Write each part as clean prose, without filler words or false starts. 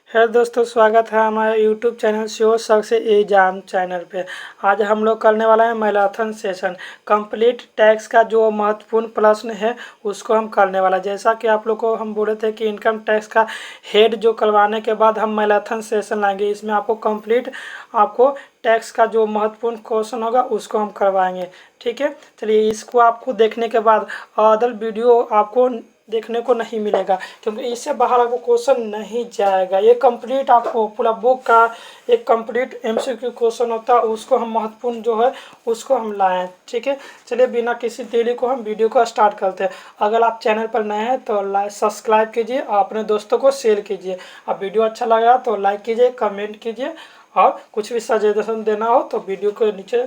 Hello दोस्तों, स्वागत है हमारे YouTube channel sure success exam channel पे। आज हम लोग करने वाला है मैराथन सेशन। कंप्लीट टैक्स का जो महत्वपूर्ण प्रश्न है उसको हम करने वाला। जैसा कि आप लोग को हम बोले थे कि इनकम टैक्स का हेड जो करवाने के बाद हम मैराथन सेशन लाएंगे। इसमें आपको कंप्लीट आपको टैक्स का जो महत्वपूर्ण क्वेश्चन होगा उसको हम करवाएंगे। ठीक है, चलिए इसको आपको देखने के बाद अदर वीडियो आपको देखने को नहीं मिलेगा, क्योंकि इससे बाहर आपको क्वेश्चन नहीं जाएगा। ये कंप्लीट आपको पूरा बुक का एक कंप्लीट एमसीक्यू क्वेश्चन होता है, उसको हम महत्वपूर्ण जो है उसको हम लाएं। ठीक है, चलिए बिना किसी देरी को हम वीडियो को स्टार्ट करते हैं। अगर आप चैनल पर नए हैं तो सब्सक्राइब कीजिए और अपने दोस्तों को शेयर कीजिए। अब वीडियो अच्छा लगा तो लाइक कीजिए, कमेंट कीजिए, और कुछ भी सजेशन देना हो तो वीडियो के नीचे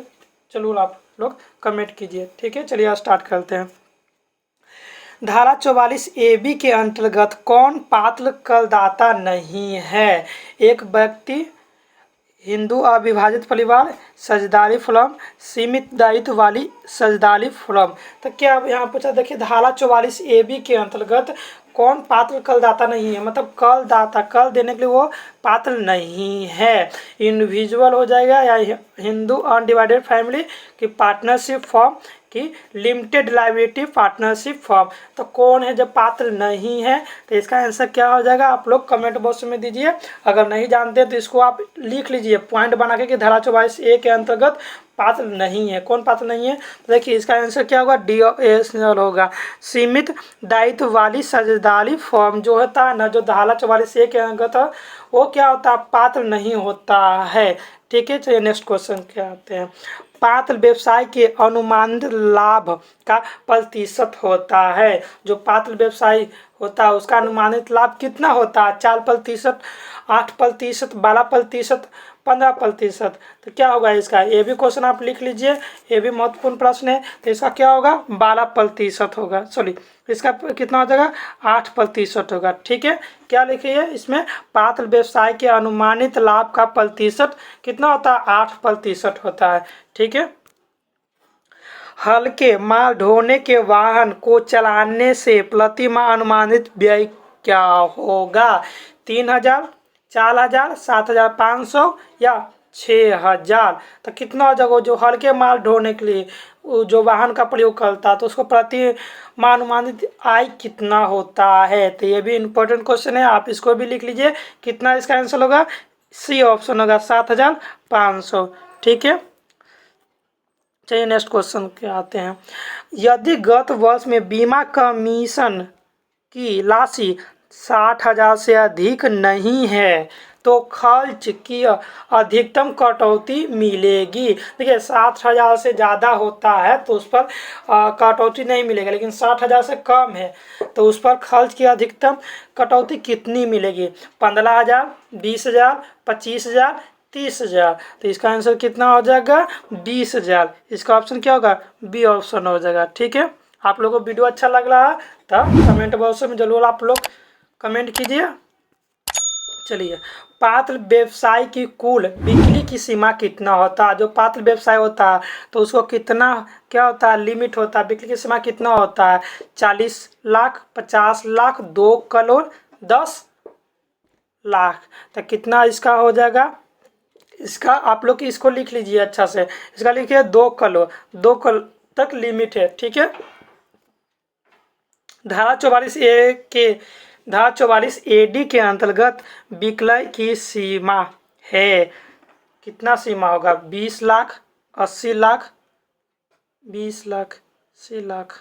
जरूर आप लोग कमेंट कीजिए। ठीक है, चलिए स्टार्ट करते हैं। धारा 44A(b) के अंतर्गत कौन पात्र करदाता नहीं है? एक व्यक्ति, हिंदू अविभाजित परिवार, साझेदारी फर्म, सीमित दायित्व वाली साझेदारी फर्म। तो क्या अब यहाँ पूछा, देखिए धारा 44A(b) के अंतर्गत कौन पात्र करदाता नहीं है, मतलब करदाता कर देने के लिए वो पात्र नहीं है। इंडिविजुअल हो जाएगा, या हिंदू अनडिवाइडेड फैमिली की पार्टनरशिप फॉर्म की लिमिटेड लाइबिलिटी पार्टनरशिप फॉर्म। तो कौन है जब पात्र नहीं है, तो इसका आंसर क्या हो जाएगा आप लोग कमेंट बॉक्स में दीजिए। अगर नहीं जानते तो इसको आप लिख लीजिए पॉइंट बना के कि धारा 44A के अंतर्गत पात्र नहीं है। कौन पात्र नहीं है, तो देखिए इसका आंसर क्या होगा, डी होगा। सीमित दायित्व वाली साझेदारी फॉर्म जो होता है ना, जो धारा 44A के अंतर्गत वो क्या होता है, पात्र नहीं होता है। ठीक है, चलिए नेक्स्ट क्वेश्चन क्या आते हैं। पात्र व्यवसाय के अनुमानित लाभ का प्रतिशत होता है। जो पात्र व्यवसाय होता है उसका अनुमानित लाभ कितना होता है? 4%, 8%, 12%, 15%। तो क्या होगा इसका, ये भी क्वेश्चन आप लिख लीजिए, ये भी महत्वपूर्ण प्रश्न है। तो इसका क्या होगा, 12% होगा। सॉरी, इसका कितना हो जाएगा, 8% होगा। ठीक है, क्या लिखिए इसमें, पात्र व्यवसाय के अनुमानित लाभ का प्रतिशत कितना होता है, 8% होता है। ठीक है, हल्के माल ढोने के वाहन को चलाने से प्रति माह अनुमानित व्यय क्या होगा? 3,000, 4,000, 7,500 या 6,000? तो कितना हो जाएगा, जो हल्के माल ढोने के लिए जो वाहन का प्रयोग करता है तो उसको प्रति माह अनुमानित आय कितना होता है? तो ये भी इम्पोर्टेंट क्वेश्चन है, आप इसको भी लिख लीजिए। कितना इसका आंसर होगा, सी ऑप्शन होगा, 7,500। ठीक है, चलिए नेक्स्ट क्वेश्चन के आते हैं। यदि गत वर्ष में बीमा कमीशन की राशि 60,000 से अधिक नहीं है तो खर्च की अधिकतम कटौती मिलेगी। देखिए 60,000 से ज़्यादा होता है तो उस पर कटौती नहीं मिलेगा, लेकिन 60,000 से कम है तो उस पर खर्च की अधिकतम कटौती कितनी मिलेगी? 15,000, 20,000, 25,000, 30,000। तो इसका आंसर कितना हो जाएगा, 20,000। इसका ऑप्शन क्या होगा, बी ऑप्शन हो जाएगा। ठीक है, आप लोगों को वीडियो अच्छा लग रहा है तो कमेंट बॉक्स में जरूर आप लोग कमेंट कीजिए। चलिए, पात्र व्यवसाय की कुल बिक्री की सीमा कितना होता है? जो पात्र व्यवसाय होता है तो उसको कितना क्या होता है, लिमिट होता है, बिक्री की सीमा कितना होता है? 40 लाख, 50 लाख, 2 करोड़, 10 लाख। तो कितना इसका हो जाएगा, इसका आप लोग इसको लिख लीजिए अच्छा से। इसका लिखिए 2 करोड़, 2 करोड़ तक लिमिट है। ठीक है, धारा 44A के धारा 44AD के अंतर्गत विक्रय की सीमा है, कितना सीमा होगा? 20 लाख, 80 लाख, 20 लाख, 80 लाख।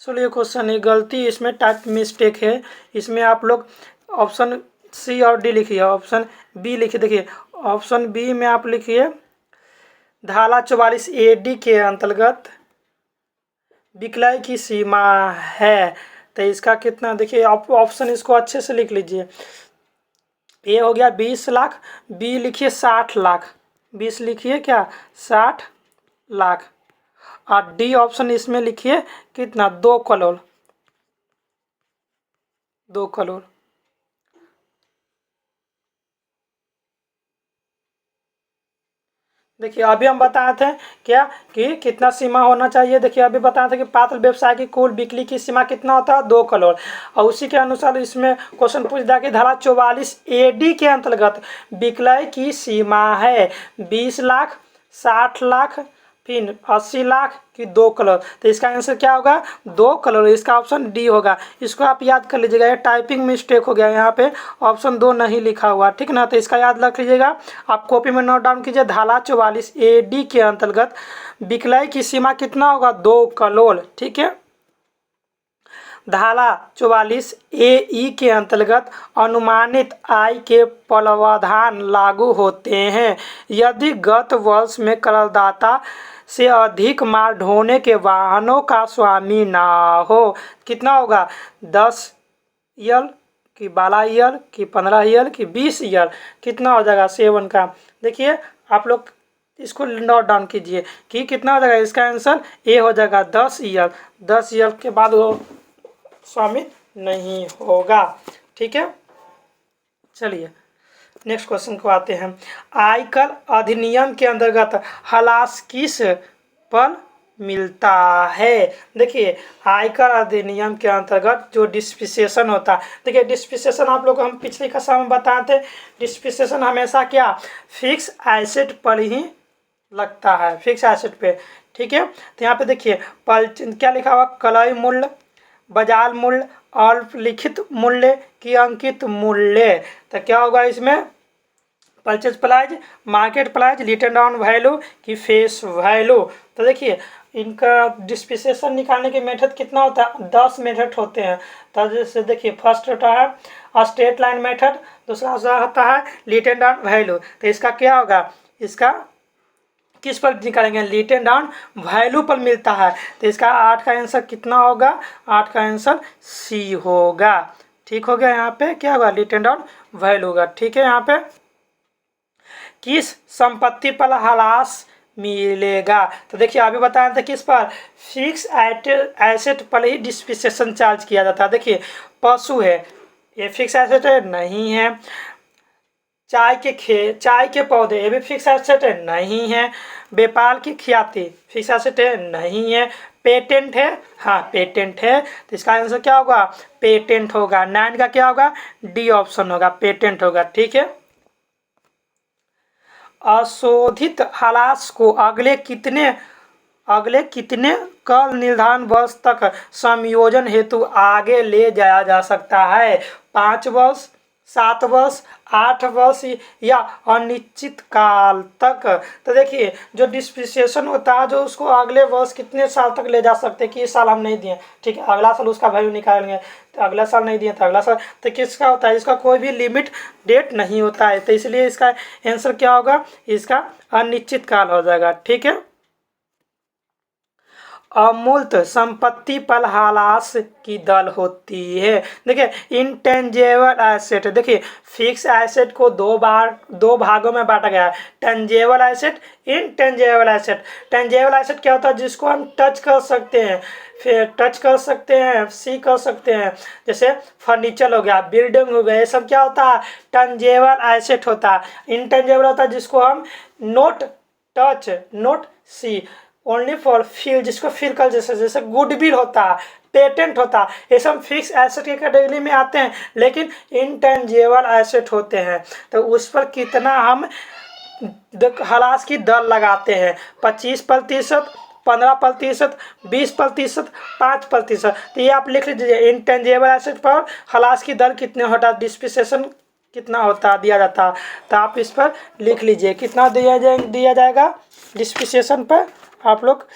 चलिए क्वेश्चन है गलती, इसमें टाइप मिस्टेक है। इसमें आप लोग ऑप्शन सी और डी लिखिए, ऑप्शन बी लिखिए। देखिए ऑप्शन बी में आप लिखिए, धारा 44AD के अंतर्गत विक्रय की सीमा है। तो इसका कितना, देखिए आप ऑप्शन इसको अच्छे से लिख लीजिए। ए हो गया 20 लाख, बी लिखिए 60 लाख, 20 लिखिए क्या, 60 लाख, और डी ऑप्शन इसमें लिखिए कितना, 2 करोड़, 2 करोड़। देखिए अभी हम बताए थे क्या कि कितना सीमा होना चाहिए। देखिए अभी बताए थे कि पात्र व्यवसाय की कुल बिक्री की सीमा कितना होता है 2 करोड़, और उसी के अनुसार इसमें क्वेश्चन पूछ दिया कि धारा 44 AD के अंतर्गत विक्रय की सीमा है 20 लाख, 60 लाख, फिर 80 लाख की 2 करोड़। तो इसका आंसर क्या होगा 2 करोड़। इसका ऑप्शन डी होगा। इसको आप याद कर लीजिएगा, ये टाइपिंग मिस्टेक हो गया, यहाँ पे ऑप्शन 2 नहीं लिखा हुआ, ठीक ना। तो इसका याद रख लीजिएगा, आप कॉपी में नोट डाउन कीजिए। धारा 44 AD के अंतर्गत विक्रय की सीमा कितना होगा 2 करोड़, ठीक है। धारा 44 AE के अंतर्गत अनुमानित आय के प्रावधान लागू होते हैं यदि गत वर्ष में करदाता से अधिक माल ढोने के वाहनों का स्वामी ना हो। कितना होगा 10 ईयर कि 12 ईयर कि 15 ईयर कि 20 ईयर, कितना हो जाएगा 7 का। देखिए आप लोग इसको नोट डाउन कीजिए कि कितना हो जाएगा। इसका आंसर ए हो जाएगा 10 ईयर। 10 ईयर के बाद वो स्वामित्व नहीं होगा, ठीक है। चलिए नेक्स्ट क्वेश्चन को आते हैं। आयकर अधिनियम के अंतर्गत ह्रास किस पर मिलता है। देखिए आयकर अधिनियम के अंतर्गत जो डिस्पिसेशन होता है, देखिए डिस्पिसेशन आप लोग को हम पिछली कक्षा में बताए थे। डिस्पिसेशन हमेशा क्या फिक्स एसेट पर ही लगता है, फिक्स एसेट पे, ठीक है। तो यहाँ पे देखिए क्या लिखा हुआ, क्रय मूल्य, बाजार मूल्य, अल्पलिखित मूल्य की अंकित मूल्य। तो क्या होगा इसमें purchase price, market price, return down value की फेस वैल्यू। तो देखिए इनका डिस्पिसेशन निकालने के मेथड कितना होता है 10 मेथड होते हैं। तो जैसे देखिए फर्स्ट होता है स्ट्रेट लाइन मेथड, दूसरा होता है रिटर्न डाउन वैल्यू। तो इसका क्या होगा, इसका किस पर निकालेंगे रिटर्न डाउन वैल्यू पर मिलता है। तो इसका 8 का आंसर कितना होगा, 8 का आंसर सी होगा, ठीक हो गया। यहाँ पे क्या होगा रिटर्न डाउन वैल्यू होगा, ठीक है। यहाँ पे किस संपत्ति पर ह्रास मिलेगा। तो देखिए अभी बताया था किस पर, फिक्स एसेट पर ही डिस्पिसेशन चार्ज किया जाता है। देखिए पशु है, ये फिक्स एसेट है नहीं है। चाय के पौधे, ये भी फिक्स एसेट है नहीं है। व्यापार की ख्याति फिक्स एसेट है नहीं है। पेटेंट है, हाँ पेटेंट है। तो इसका आंसर क्या होगा पेटेंट होगा। 9 का क्या होगा डी ऑप्शन होगा, पेटेंट होगा, ठीक है। अशोधित ह्रास को अगले कितने कर निर्धारण वर्ष तक समायोजन हेतु आगे ले जाया जा सकता है। 5 वर्ष, 7 वर्ष, 8 वर्ष या अनिश्चित काल तक। तो देखिए जो डिस्प्रिसिएशन होता है जो उसको अगले वर्ष कितने साल तक ले जा सकते हैं कि इस साल हम नहीं दिए, ठीक है, अगला साल उसका वैल्यू निकालेंगे। तो अगला साल नहीं दिए तो अगला साल, तो किसका होता है, इसका कोई भी लिमिट डेट नहीं होता है। तो इसलिए इसका आंसर क्या होगा, इसका अनिश्चित काल हो जाएगा, ठीक है। अमूर्त संपत्ति पर ह्रास की दर होती है। देखिए इंटेंजेबल एसेट, देखिए फिक्स एसेट को दो भागों में बांटा गया है, tangible asset, intangible asset. Tangible asset क्या होता है जिसको हम टच कर सकते हैं, फिर टच कर सकते हैं, सी कर सकते हैं, जैसे फर्नीचर हो गया, बिल्डिंग हो गया, ये सब क्या होता है टेंजेबल एसेट होता है। इनटेंजेबल होता है जिसको हम not touch, not see, only for feel, जिसको फील कर, जैसे गुडविल होता है, पेटेंट होता है, ये सब फिक्स एसेट की कैटेगरी में आते हैं। लेकिन इनटेंजेबल एसेट होते हैं तो उस पर कितना हम ह्रास की दर लगाते हैं, 25%, 15%, 20%, 5%। तो ये आप लिख लीजिए इनटेंजेबल एसेट पर ह्रास की दर कितने होता है, डिस्प्रिसिएशन कितना होता दिया जाता। तो आप इस पर लिख लीजिए कितना दिया जाएगा डिस्प्रिसिएशन पर, आप लोग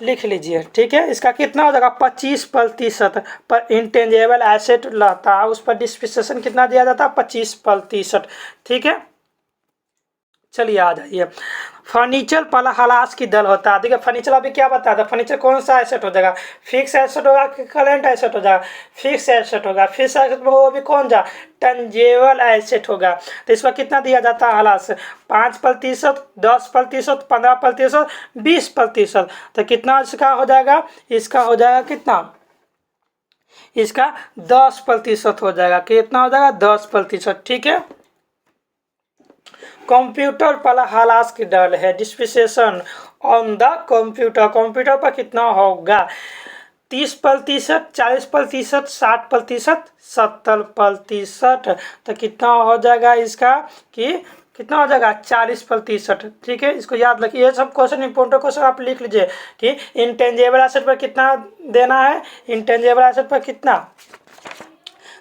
लिख लीजिए, ठीक है। इसका कितना हो जाएगा 25% पर इंटेंजेबल एसेट रहता है, उस पर डिस्प्रिसिएशन कितना दिया जाता है 25%, ठीक है। चलिए आ जाइए फर्नीचर पर ह्रास की दर होता है। देखिए फर्नीचर अभी क्या बताया था, फर्नीचर कौन सा एसेट हो जाएगा, फिक्स एसेट होगा कि करेंट एसेट हो जाएगा, फिक्स एसेट होगा। फिक्स एसेट में वो भी कौन सा टेंजेबल एसेट होगा। तो इसका कितना दिया जाता है ह्रास, 5%, 10%, 15%, 20%। तो कितना इसका हो जाएगा, इसका हो जाएगा कितना, इसका 10% हो जाएगा। कितना हो जाएगा 10%, ठीक है। कंप्यूटर पर हलास की दर है, depreciation on the computer, computer पर कितना होगा? 30%, 40%, 60%, 70%। तो कितना हो जाएगा इसका कि कितना हो जाएगा? 40%। ठीक है, इसको याद रखिए। ये सब क्वेश्चन इंपॉर्टेंट क्वेश्चन आप लिख लीजिए कि इंटेंजिबल एसेट पर कितना देना है, इंटेंजिबल एसेट पर कितना।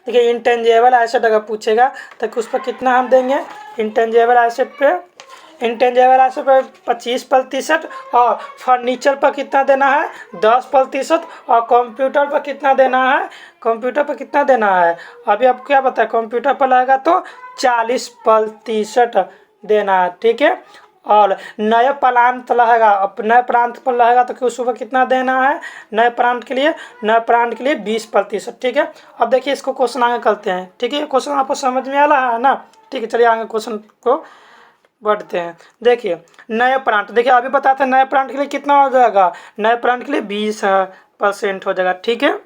देखिए इंटेंजिबल एसेट अगर पूछेगा तो उस पर कितना हम देंगे? इंटेंजिबल एसेट पे 25%, और फर्नीचर पर कितना देना है? 10%, और कंप्यूटर पर कितना देना है? कंप्यूटर पर कितना देना है? अभी आपको क्या पता है? कंप्यूटर पर लगेगा तो 40% देना है। ठीक है, और नए प्रांत रहेगा, अब नए प्रांत पर रहेगा तो उस पर कितना देना है? नए प्रांत के लिए 20%। ठीक है, अब देखिए इसको क्वेश्चन आगे करते हैं। ठीक है, क्वेश्चन आपको समझ में आ रहा है ना? ठीक है, चलिए आगे क्वेश्चन को बढ़ते हैं। देखिए नए प्रांत, देखिए अभी बताते हैं नए प्रांत के लिए कितना हो जाएगा? नए प्रांत के लिए 20% हो जाएगा। ठीक है,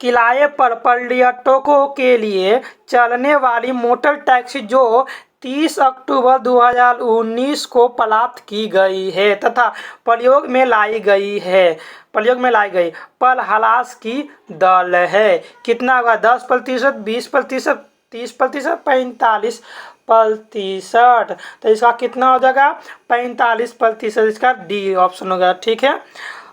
किराए पर पर्यटकों के लिए चलने वाली मोटर टैक्सी जो 30 अक्टूबर 2019 को प्राप्त की गई है तथा प्रयोग में लाई गई पर हलास की दर है, कितना होगा? 10%, 20%, 30%, 45%। तो इसका कितना हो जाएगा? 45%। इसका डी ऑप्शन होगा। ठीक है,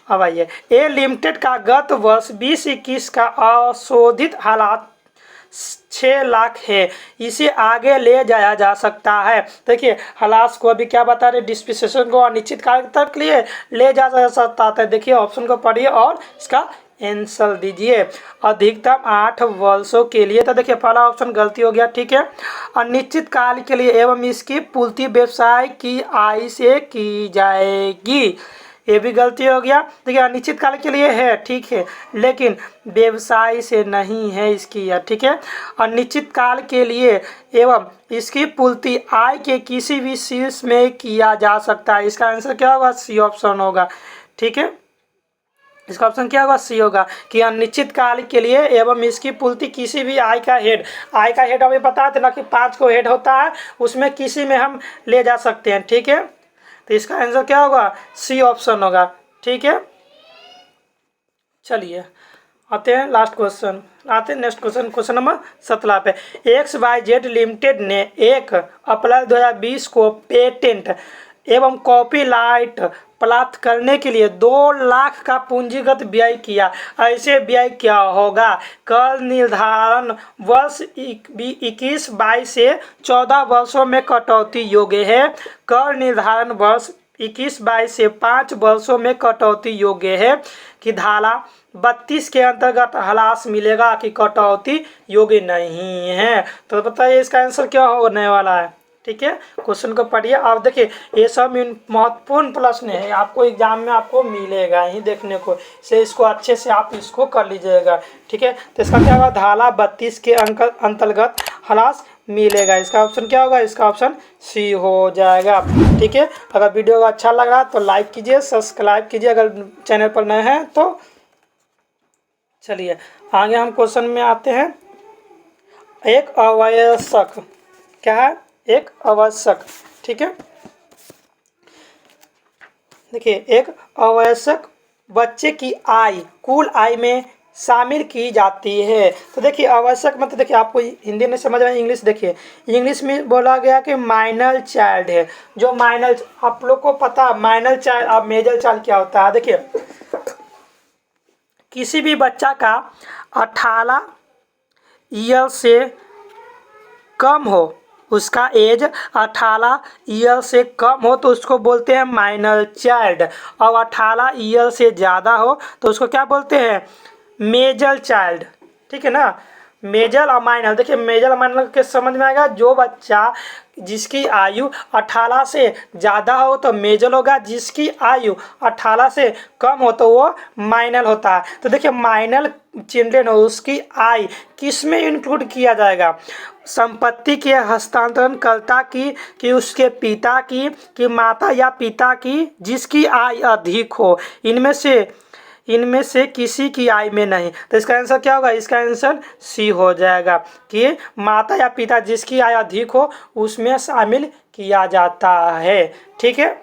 अब आइए ए लिमिटेड का गत वर्ष 2021 का अशोधित हालात 6 लाख है, इसे आगे ले जाया जा सकता है। देखिए हालात को अभी क्या बता रहे? डिप्रिसिएशन को अनिश्चित काल तक लिए ले जा सकता है। देखिए ऑप्शन को पढ़िए और इसका आंसर दीजिए। अधिकतम 8 वर्षों के लिए, तो देखिए पहला ऑप्शन गलती हो गया। ठीक है, अनिश्चित काल के लिए एवं इसकी पूर्ति व्यवसाय की आय से की जाएगी, ये भी गलती हो गया। देखिए अनिश्चित काल के लिए है, ठीक है, लेकिन व्यवसाय से नहीं है इसकी यह। ठीक है, अनिश्चित काल के लिए एवं इसकी पूर्ति आय के किसी भी शीर्ष में किया जा सकता है। इसका आंसर क्या होगा? सी ऑप्शन होगा। ठीक है, इसका ऑप्शन क्या होगा? सी होगा कि अनिश्चित काल के लिए एवं इसकी पूर्ति किसी भी आय का हेड अभी बता थे ना कि 5 को हेड होता है, उसमें किसी में हम ले जा सकते हैं। ठीक है, तो इसका आंसर क्या होगा? सी ऑप्शन होगा। ठीक है, चलिए आते हैं लास्ट क्वेश्चन, आते हैं नेक्स्ट क्वेश्चन, क्वेश्चन नंबर 17 पे। XYZ लिमिटेड ने 1 अप्रैल 2020 को पेटेंट एवं कॉपीराइट प्राप्त करने के लिए 2 लाख का पूंजीगत व्यय किया। ऐसे व्यय क्या होगा? कर निर्धारण वर्ष 21-22 से 14 वर्षों में कटौती योग्य है। कर निर्धारण वर्ष 21-22 से 5 वर्षों में कटौती योग्य है कि धारा 32 के अंतर्गत हलास मिलेगा कि कटौती योग्य नहीं है। तो बताइए इसका आंसर क्या होने वाला है? ठीक है, क्वेश्चन को पढ़िए। आप देखिए ये सब महत्वपूर्ण प्रश्न है, आपको एग्जाम में आपको मिलेगा ही देखने को, से इसको अच्छे से आप इसको कर लीजिएगा। ठीक है, तो इसका क्या होगा? धारा 32 के अंतर्गत हलास मिलेगा। इसका ऑप्शन क्या होगा? इसका ऑप्शन सी हो जाएगा। ठीक है, अगर वीडियो अच्छा लग रहा तो लाइक कीजिए, सब्सक्राइब कीजिए अगर चैनल पर नए हैं तो। चलिए आगे हम क्वेश्चन में आते हैं। एक आवश्यक, क्या है? एक आवश्यक। ठीक है, देखिए एक आवश्यक बच्चे की आय कुल आय में शामिल की जाती है। तो देखिए आवश्यक मतलब देखिए आपको हिंदी में समझ में, इंग्लिश देखिए, इंग्लिश में बोला गया कि माइनर चाइल्ड है। जो माइनर, आप लोग को पता है माइनर चाइल्ड और मेजर चाइल्ड क्या होता है? देखिए किसी भी बच्चा का 18 ईयर से कम हो, उसका एज 18 ईयर से कम हो तो उसको बोलते हैं माइनर चाइल्ड, और 18 ईयर से ज़्यादा हो तो उसको क्या बोलते हैं? Major child. ठीक है ना, मेजर और माइनर। देखिए मेजर और माइनर के समझ में आएगा, जो बच्चा जिसकी आयु 18 से ज़्यादा हो तो मेजर होगा, जिसकी आयु 18 से कम हो तो वो माइनर होता है। तो देखिए माइनर चिल्ड्रेन हो, उसकी आय किस में इंक्लूड किया जाएगा? संपत्ति के हस्तांतरणकर्ता की, कि उसके पिता की, कि माता या पिता की जिसकी आय अधिक हो। इनमें से किसी की आय में नहीं। तो इसका आंसर क्या होगा? इसका आंसर सी हो जाएगा कि माता या पिता जिसकी आय अधिक हो उसमें शामिल किया जाता है। ठीक है,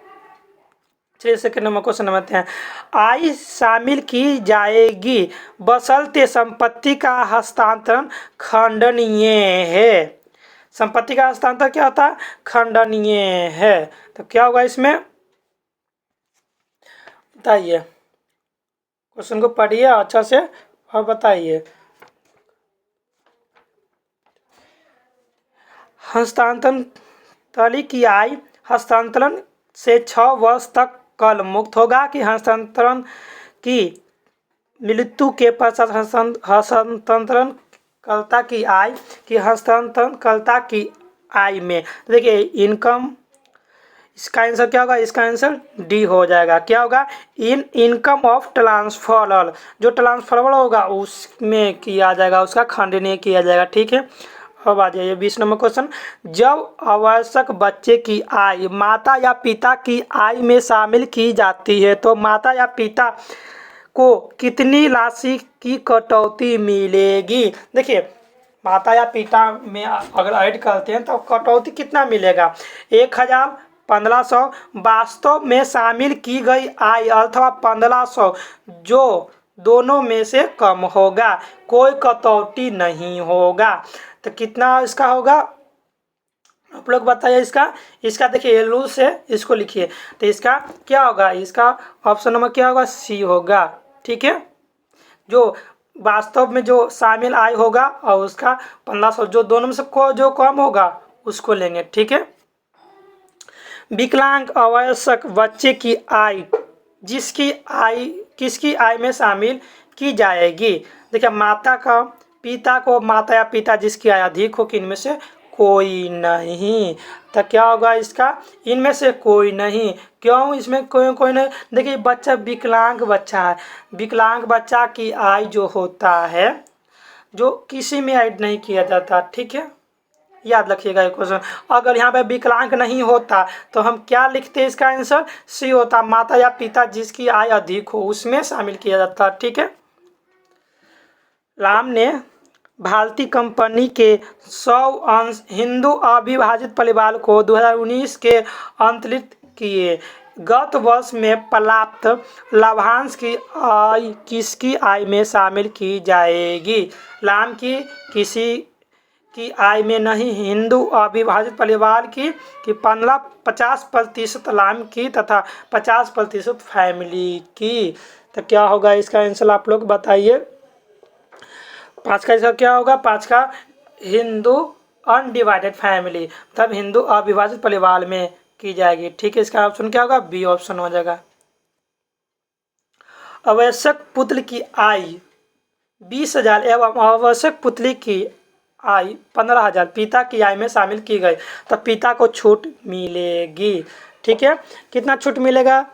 चलिए सेकंड नंबर क्वेश्चन नंबर हैं, आय शामिल की जाएगी बशर्ते संपत्ति का हस्तांतरण खंडनीय है। संपत्ति का हस्तांतरण क्या होता है? खंडनीय है। तो क्या होगा इसमें? बताइए, क्वेश्चन को पढ़िए अच्छा से और बताइए। हस्तांतरण तली की आय हस्तांतरण से 6 वर्ष तक कल मुक्त होगा कि हस्तांतरण की मृत्यु के पश्चात हस्तांतरणकर्ता की आय की हस्तांतरणकर्ता की आय में। देखिए इनकम, इसका आंसर क्या होगा? इसका आंसर डी हो जाएगा। क्या होगा? इनकम ऑफ ट्रांसफरर, जो ट्रांसफरर होगा उसमें किया जाएगा, उसका खंडनीय किया जाएगा। ठीक है, अब आ जाइए 20 नंबर क्वेश्चन, जब आवश्यक बच्चे की आय माता या पिता की आय में शामिल की जाती है तो माता या पिता को कितनी राशि की कटौती मिलेगी? देखिए माता या पिता में अगर ऐड करते हैं तो कटौती कितना मिलेगा? 1000, 1500 वास्तव में शामिल की गई आय अथवा 1500 जो दोनों में से कम होगा, कोई कटौती नहीं होगा। तो कितना इसका होगा आप लोग बताइए? इसका देखिए रूल से इसको लिखिए। तो इसका क्या होगा? इसका ऑप्शन नंबर क्या होगा? सी होगा। ठीक है, जो वास्तव में जो शामिल आय होगा और उसका 1500 जो दोनों में से जो कम होगा उसको लेंगे। ठीक है, विकलांग अवयस्क बच्चे की आय किसकी आय में शामिल की जाएगी? देखिए माता या पिता जिसकी आय अधिक हो कि इनमें से कोई नहीं। तो क्या होगा इसका? इनमें से कोई नहीं। क्यों इसमें कोई नहीं? देखिए बच्चा विकलांग बच्चा है, विकलांग बच्चा की आय जो होता है जो किसी में ऐड नहीं किया जाता। ठीक है, याद रखिएगा ये क्वेश्चन। अगर यहाँ पे विकलांग नहीं होता तो हम क्या लिखते? इसका आंसर सी होता, माता या पिता जिसकी आय अधिक हो उसमें शामिल किया जाता। ठीक है, राम ने भारतीय कंपनी के 100 अंश हिंदू अविभाजित परिवार को 2019 के अंतरित किए। गत वर्ष में प्राप्त लाभांश की आय किसकी आय में शामिल की जाएगी? राम की किसी की आय में नहीं, हिंदू अविभाजित परिवार की 50% राम की तथा 50% फैमिली की। तो क्या होगा इसका आंसर आप लोग बताइए? 5 का इसका क्या होगा? 5 का हिंदू अनडिवाइडेड फैमिली, तब हिंदू अविभाजित परिवार में की जाएगी। ठीक है, इसका ऑप्शन क्या होगा? बी ऑप्शन हो जाएगा। आवश्यक पुत्र की आय 20,000 एवं आवश्यक पुत्री की आय 15,000 पिता की आय में शामिल की गई तो पिता को छूट मिलेगी। ठीक है, कितना छूट मिलेगा?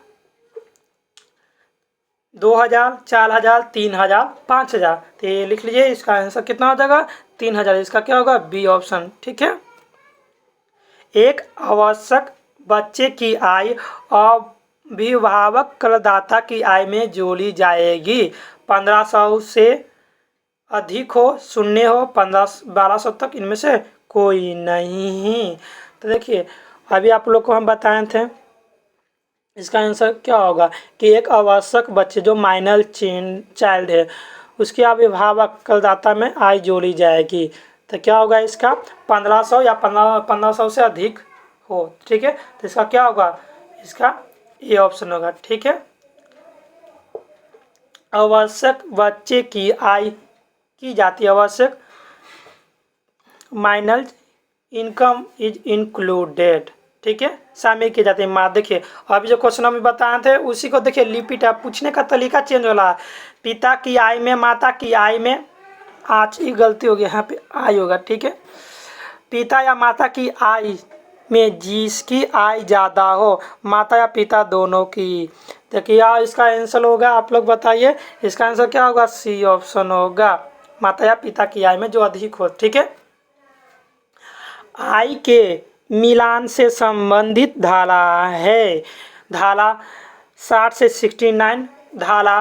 2,000, 4,000, 3,000, 5,000। तो ये लिख लीजिए, इसका आंसर कितना हो जाएगा? 3,000। इसका क्या होगा? B option. ठीक है, एक आवश्यक बच्चे की आय अभिभावक करदाता की आय में जोड़ी जाएगी। 1500 से अधिक हो, शून्य हो, 1200 तक इनमें से कोई नहीं। तो देखिए अभी आप लोग को हम बताए थे, इसका आंसर क्या होगा कि एक आवश्यक बच्चे जो माइनर चाइल्ड है उसके अभिभावक करदाता में आय जोड़ी जाएगी। तो क्या होगा इसका? 1500 या 1500 से अधिक हो। ठीक है, तो इसका क्या होगा? इसका ये ऑप्शन होगा। ठीक है, आवश्यक बच्चे की आय की जाती है, आवश्यक माइनर इनकम इज इंक्लूडेड। ठीक है, शामिल की जाती है माँ। देखिए अभी जो क्वेश्चन हम बताए थे उसी को देखिए रिपीट है, पूछने का तरीका चेंज हो रहा है। पिता की आय में माता की आय में, आज ही गलती हो गई, यहाँ पे आय होगा। ठीक है, पिता या माता की आय में जिसकी आय ज़्यादा हो, माता या पिता दोनों की। देखिए यार इसका आंसर होगा, आप लोग बताइए इसका आंसर क्या होगा? सी ऑप्शन होगा, माता या पिता की आय में जो अधिक हो। ठीक है, आय के मिलान से संबंधित धारा है, धारा 60 से 69, धारा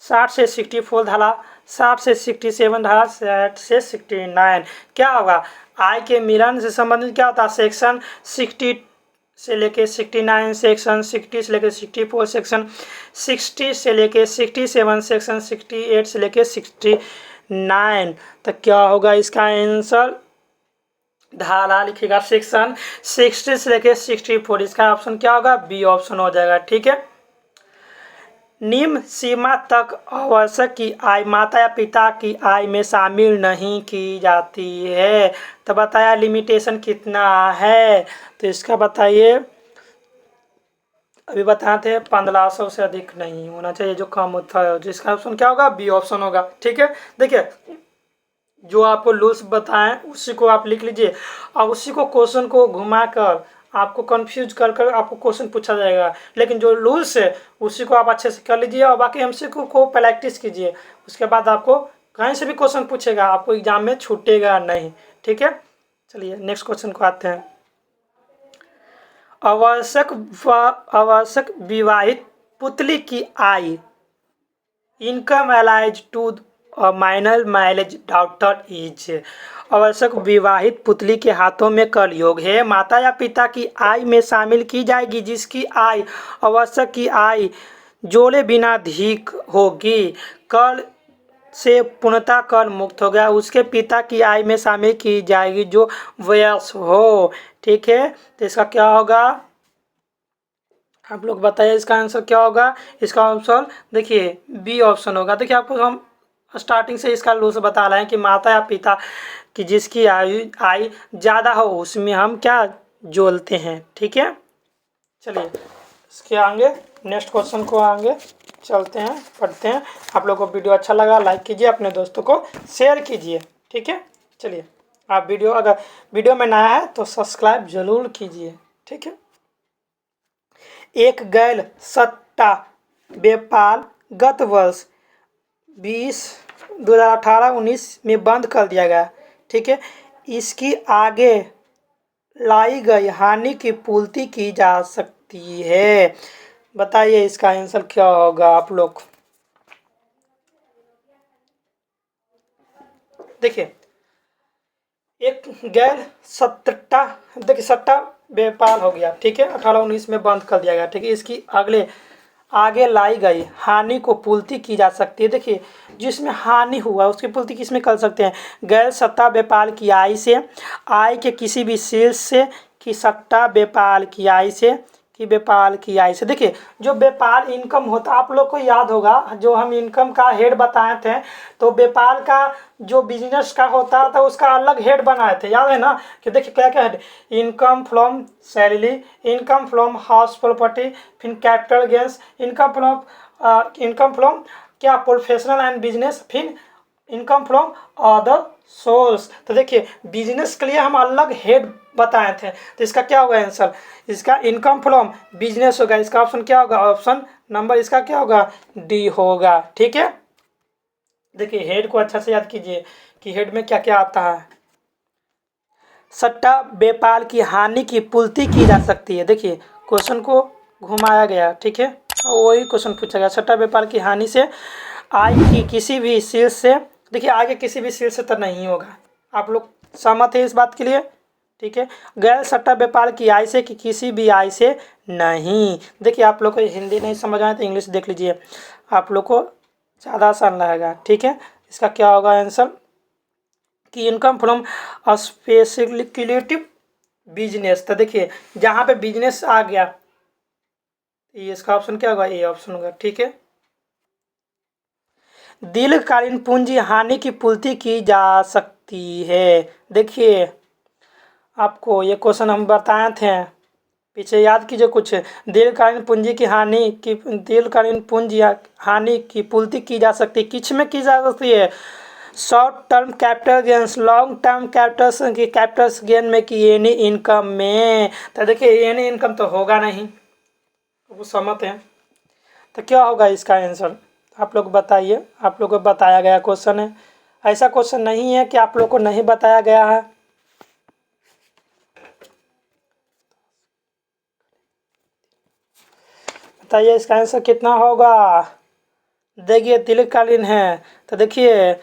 60 से 64 ढाला, 60 से 67 ढाला, 60 से 69। क्या होगा, आई के मिलन से संबंधित क्या होता है, सेक्शन 60 से लेके 69, सेक्शन 60 से लेके 64, सेक्शन 60 से लेके 67, सेक्शन 68 से लेके 69। तो क्या होगा इसका आंसर, धारा लिखिएगा सेक्शन 60 से लेके 64। इसका ऑप्शन क्या होगा, बी ऑप्शन हो जाएगा। ठीक है, निम्न सीमा तक आवश्यक की आय माता या पिता की आय में शामिल नहीं की जाती है। तो बताया लिमिटेशन कितना है, तो इसका बताइए, अभी बताए थे 1500 से अधिक नहीं होना चाहिए, जो कम होता है, जिसका ऑप्शन क्या होगा, बी ऑप्शन होगा। ठीक है, देखिए जो आपको रूल्स बताएं उसी को आप लिख लीजिए, और उसी को क्वेश्चन को घुमाकर आपको कंफ्यूज कर कर आपको क्वेश्चन पूछा जाएगा, लेकिन जो रूल्स है उसी को आप अच्छे से कर लीजिए, और बाकी एमसीक्यू को प्रैक्टिस कीजिए। उसके बाद आपको कहीं से भी क्वेश्चन पूछेगा, आपको एग्जाम में छूटेगा नहीं। ठीक है, चलिए नेक्स्ट क्वेश्चन को आते हैं। आवश्यक विवाहित पुतली की आय, income allies to minor marriage daughter is. आवश्यक विवाहित पुतली के हाथों में कर योग है, माता या पिता की आय में शामिल की जाएगी, जिसकी आय आवश्यक की आय जोड़े बिना अधिक होगी, कर से पूर्णतः कर मुक्त हो गया, उसके पिता की आय में शामिल की जाएगी जो वयस्क हो। ठीक है, तो इसका क्या होगा, आप लोग बताइए इसका आंसर क्या होगा। इसका आंसर देखिए बी ऑप्शन होगा। देखिए आपको हम स्टार्टिंग से इसका रूल्स बता रहे हैं कि माता या पिता की जिसकी आय ज़्यादा हो उसमें हम क्या जोड़ते हैं। ठीक है, चलिए इसके आगे नेक्स्ट क्वेश्चन को आगे चलते हैं, पढ़ते हैं। आप लोगों को वीडियो अच्छा लगा लाइक कीजिए, अपने दोस्तों को शेयर कीजिए। ठीक है, चलिए आप अगर वीडियो में नया है तो सब्सक्राइब जरूर कीजिए। ठीक है, एक गैर सट्टा व्यापार गत वर्ष 2018-19 में बंद कर दिया गया। ठीक है, इसकी आगे लाई गई हानि की पूर्ति की जा सकती है। बताइए इसका आंसर क्या होगा। आप लोग देखिए, एक गैर सट्टा, देखिए सट्टा व्यापार हो गया। ठीक है, 18-19 में बंद कर दिया गया। ठीक है, इसकी आगे लाई गई हानि को पूर्ति की जा सकती है। देखिए जिसमें हानि हुआ उसकी पूर्ति किसमें कर सकते हैं, गैर सट्टा व्यापार की आय से, आय के किसी भी शीर्ष से, कि सट्टा व्यापार की आय से, कि व्यापार की आय से। देखिए जो व्यापार इनकम होता है, आप लोग को याद होगा जो हम इनकम का हेड बताए थे, तो व्यापार का जो बिजनेस का होता था उसका अलग हेड बनाए थे, याद है ना, कि देखिए क्या क्या head, income from salary, income from house property, फिर कैपिटल गेंस, इनकम फ्रॉम क्या प्रोफेशनल एंड बिजनेस, फिर इनकम फ्रॉम अदर सोर्स। तो देखिए बिजनेस के लिए हम अलग हेड बताए थे, तो इसका क्या होगा आंसर, इसका इनकम फ्रॉम बिजनेस होगा। इसका ऑप्शन क्या होगा, ऑप्शन नंबर इसका क्या होगा, डी होगा। ठीक है, देखिए हेड को अच्छा से याद कीजिए कि हेड में क्या क्या आता है। सट्टा व्यापार की हानि की पूर्ति की जा सकती है। देखिए क्वेश्चन को घुमाया गया। ठीक है, वही क्वेश्चन पूछा गया, सट्टा व्यापार की हानि से आय की किसी भी शीर्ष से। देखिए आगे किसी भी शीर्ष से तो नहीं होगा, आप लोग सहमत है इस बात के लिए। ठीक है, गैर सट्टा व्यापार की आय से, कि किसी भी आय से नहीं। देखिए आप लोग को हिंदी नहीं समझ आए तो इंग्लिश देख लीजिए, आप लोग को ज़्यादा आसान रहेगा। ठीक है, इसका क्या होगा आंसर, कि इनकम फ्रॉम स्पेशलिटिव बिजनेस। तो देखिए जहाँ पे बिजनेस आ गया, ये इसका ऑप्शन क्या होगा, ये ऑप्शन होगा। ठीक है, दीर्घकालीन पूंजी हानि की पूर्ति की जा सकती है। देखिए आपको ये क्वेश्चन हम बताए थे पीछे, याद कीजिए कुछ, दीर्घकालीन पूंजी हानि की पूर्ति की जा सकती है, किस में की जा सकती है, short term capital gains, long term capital gain में, कि एनी इनकम में। तो देखिए एनी इनकम तो होगा नहीं, वो सहमत है। तो क्या होगा इसका आंसर, आप लोग बताइए। आप लोग को बताया गया क्वेश्चन है, ऐसा क्वेश्चन नहीं है कि आप लोग को नहीं बताया गया है। बताइए इसका आंसर कितना होगा, देखिए दीर्घकालीन है तो देखिए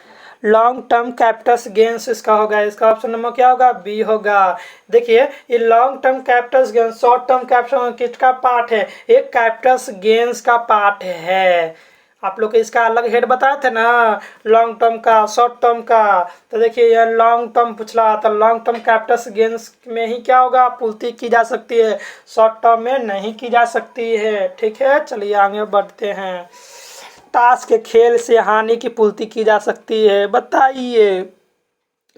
लॉन्ग टर्म कैपिटल गेंस इसका होगा, इसका ऑप्शन नंबर क्या होगा, बी होगा। देखिए ये long term capital gains short term capital किसका पार्ट है, एक कैपिटल गेंस का पार्ट है। आप लोग को इसका अलग हेड बताए थे ना, लॉन्ग टर्म का शॉर्ट टर्म का। तो देखिए यह लॉन्ग टर्म पूछला, तो लॉन्ग टर्म कैपिटल गेंस में ही क्या होगा, पूर्ति की जा सकती है, शॉर्ट टर्म में नहीं की जा सकती है। ठीक है, चलिए आगे बढ़ते हैं। ताश के खेल से हानि की पूर्ति की जा सकती है, बताइए।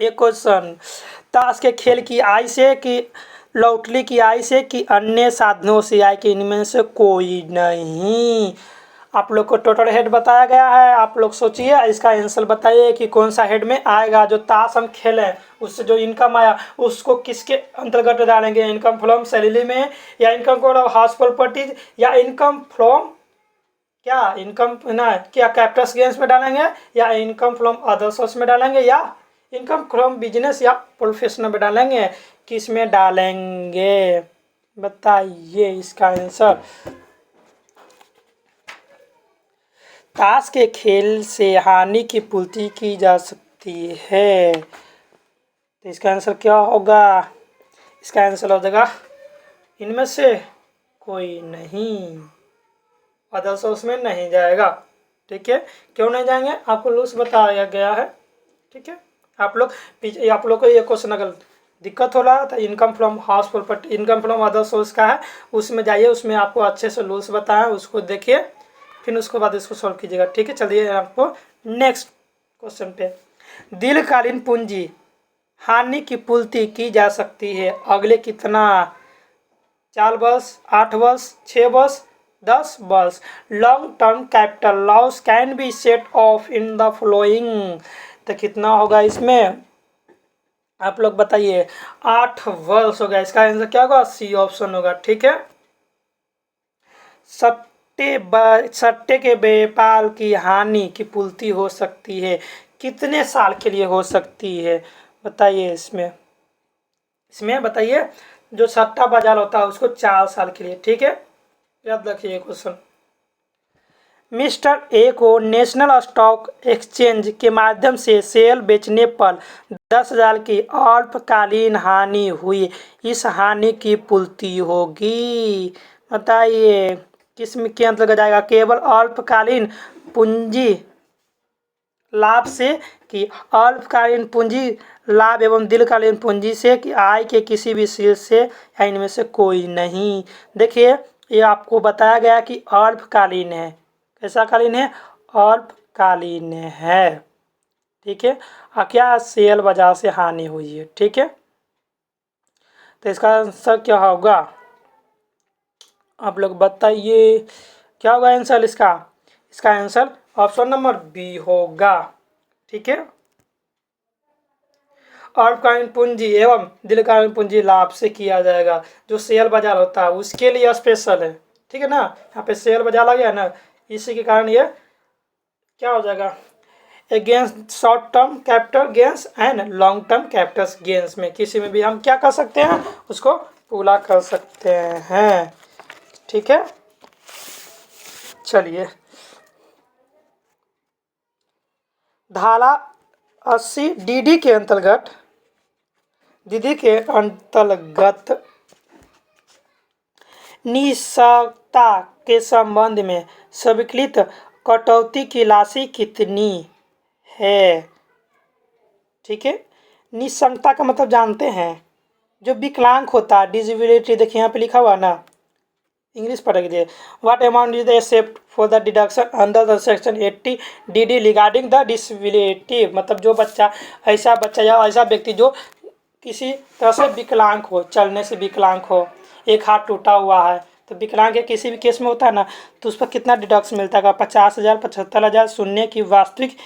एक क्वेश्चन, ताश के खेल की आय से कि लॉटरी की आय से कि अन्य साधनों से आय कि इनमें से कोई नहीं। आप लोग को टोटल हेड बताया गया है, आप लोग सोचिए इसका आंसर बताइए कि कौन सा हेड में आएगा। जो ताश हम खेलें उससे जो इनकम आया उसको किसके अंतर्गत डालेंगे, इनकम फ्रॉम सैलरी में, या इनकम फ्रॉम हाउस प्रॉपर्टीज, या इनकम फ्रॉम क्या इनकम ना क्या कैपिटल गेन्स में डालेंगे, या इनकम फ्रॉम अदर सोर्स में डालेंगे, या इनकम फ्रॉम बिजनेस या प्रोफेशनल में डालेंगे, किस में डालेंगे बताइए इसका आंसर। ताश के खेल से हानि की पूर्ति की जा सकती है, तो इसका आंसर क्या होगा, इसका आंसर हो जाएगा इनमें से कोई नहीं, अदर सोर्स में नहीं जाएगा। ठीक है, क्यों नहीं जाएंगे आपको रूल्स बताया गया है। ठीक है, आप लोग को ये क्वेश्चन अगर दिक्कत हो रहा है तो income from house property, income from other source का है, उसमें जाइए, उसमें आपको अच्छे से रूल्स बताएं, उसको देखिए, फिर उसके बाद इसको सॉल्व कीजिएगा। ठीक है, चलिए आपको नेक्स्ट क्वेश्चन पे। दीर्घकालीन पूंजी हानि की पूर्ति की जा सकती है अगले कितना, 4 वर्ष, 8 वर्ष, 6 वर्ष, 10 वर्ष। Long term capital loss can be set of in the following, तो कितना होगा इसमें आप लोग बताइए, 8 वर्ष होगा। इसका आंसर क्या होगा, सी ऑप्शन होगा। ठीक है, सट्टे के व्यापार की हानि की पूर्ति हो सकती है, कितने साल के लिए हो सकती है बताइए। इसमें बताइए, जो सट्टा बाजार होता है उसको 4 साल के लिए। ठीक है, याद रखिए क्वेश्चन। मिस्टर ए को नेशनल स्टॉक एक्सचेंज के माध्यम से शेयर बेचने पर 10,000 की अल्पकालीन हानि हुई, इस हानि की पूर्ति होगी, बताइए किस में के अंतर्गत जाएगा, केवल अल्पकालीन पूंजी लाभ से कि अल्पकालीन पूंजी लाभ एवं दीर्घकालीन पूंजी से कि आय के किसी भी शीर्ष से, या इनमें से कोई नहीं। देखिए ये आपको बताया गया कि अल्पकालीन है, कैसा कालीन है, अल्पकालीन है। ठीक है, क्या शेयर बाजार से हानि हुई है। ठीक है, तो इसका आंसर क्या होगा आप लोग बताइए, क्या होगा आंसर इसका, इसका आंसर ऑप्शन नंबर बी होगा। ठीक है, अल्पकालीन पूंजी एवं दीर्घकालीन पूंजी लाभ से किया जाएगा, जो शेयर बाजार होता है उसके लिए स्पेशल है। ठीक है ना, यहाँ पे शेयर बाजार आ गया ना, इसी के कारण ये क्या हो जाएगा, against short term capital gains and long term capital gains में किसी में भी हम क्या कर सकते हैं, उसको पूरा कर सकते हैं। ठीक है, चलिए धारा 80 डीडी के अंतर्गत निष्पक्षता के संबंध में स्वीकृत कटौती की राशि कितनी है। ठीक है, निष्पक्षता का मतलब जानते हैं, जो विकलांग होता है, डिसेबिलिटी, देखिए यहाँ पे लिखा हुआ ना, इंग्लिश पढ़ लीजिए। What amount is except for the deduction under the section 80 DD regarding the disability, मतलब जो बच्चा या ऐसा व्यक्ति जो किसी तरह से विकलांग हो, चलने से विकलांग हो, एक हाथ टूटा हुआ है, तो विकलांग के किसी भी केस में होता है ना, तो उस पर कितना डिडक्शन मिलता है, 50,000, 75,000 शून्य की वास्तविक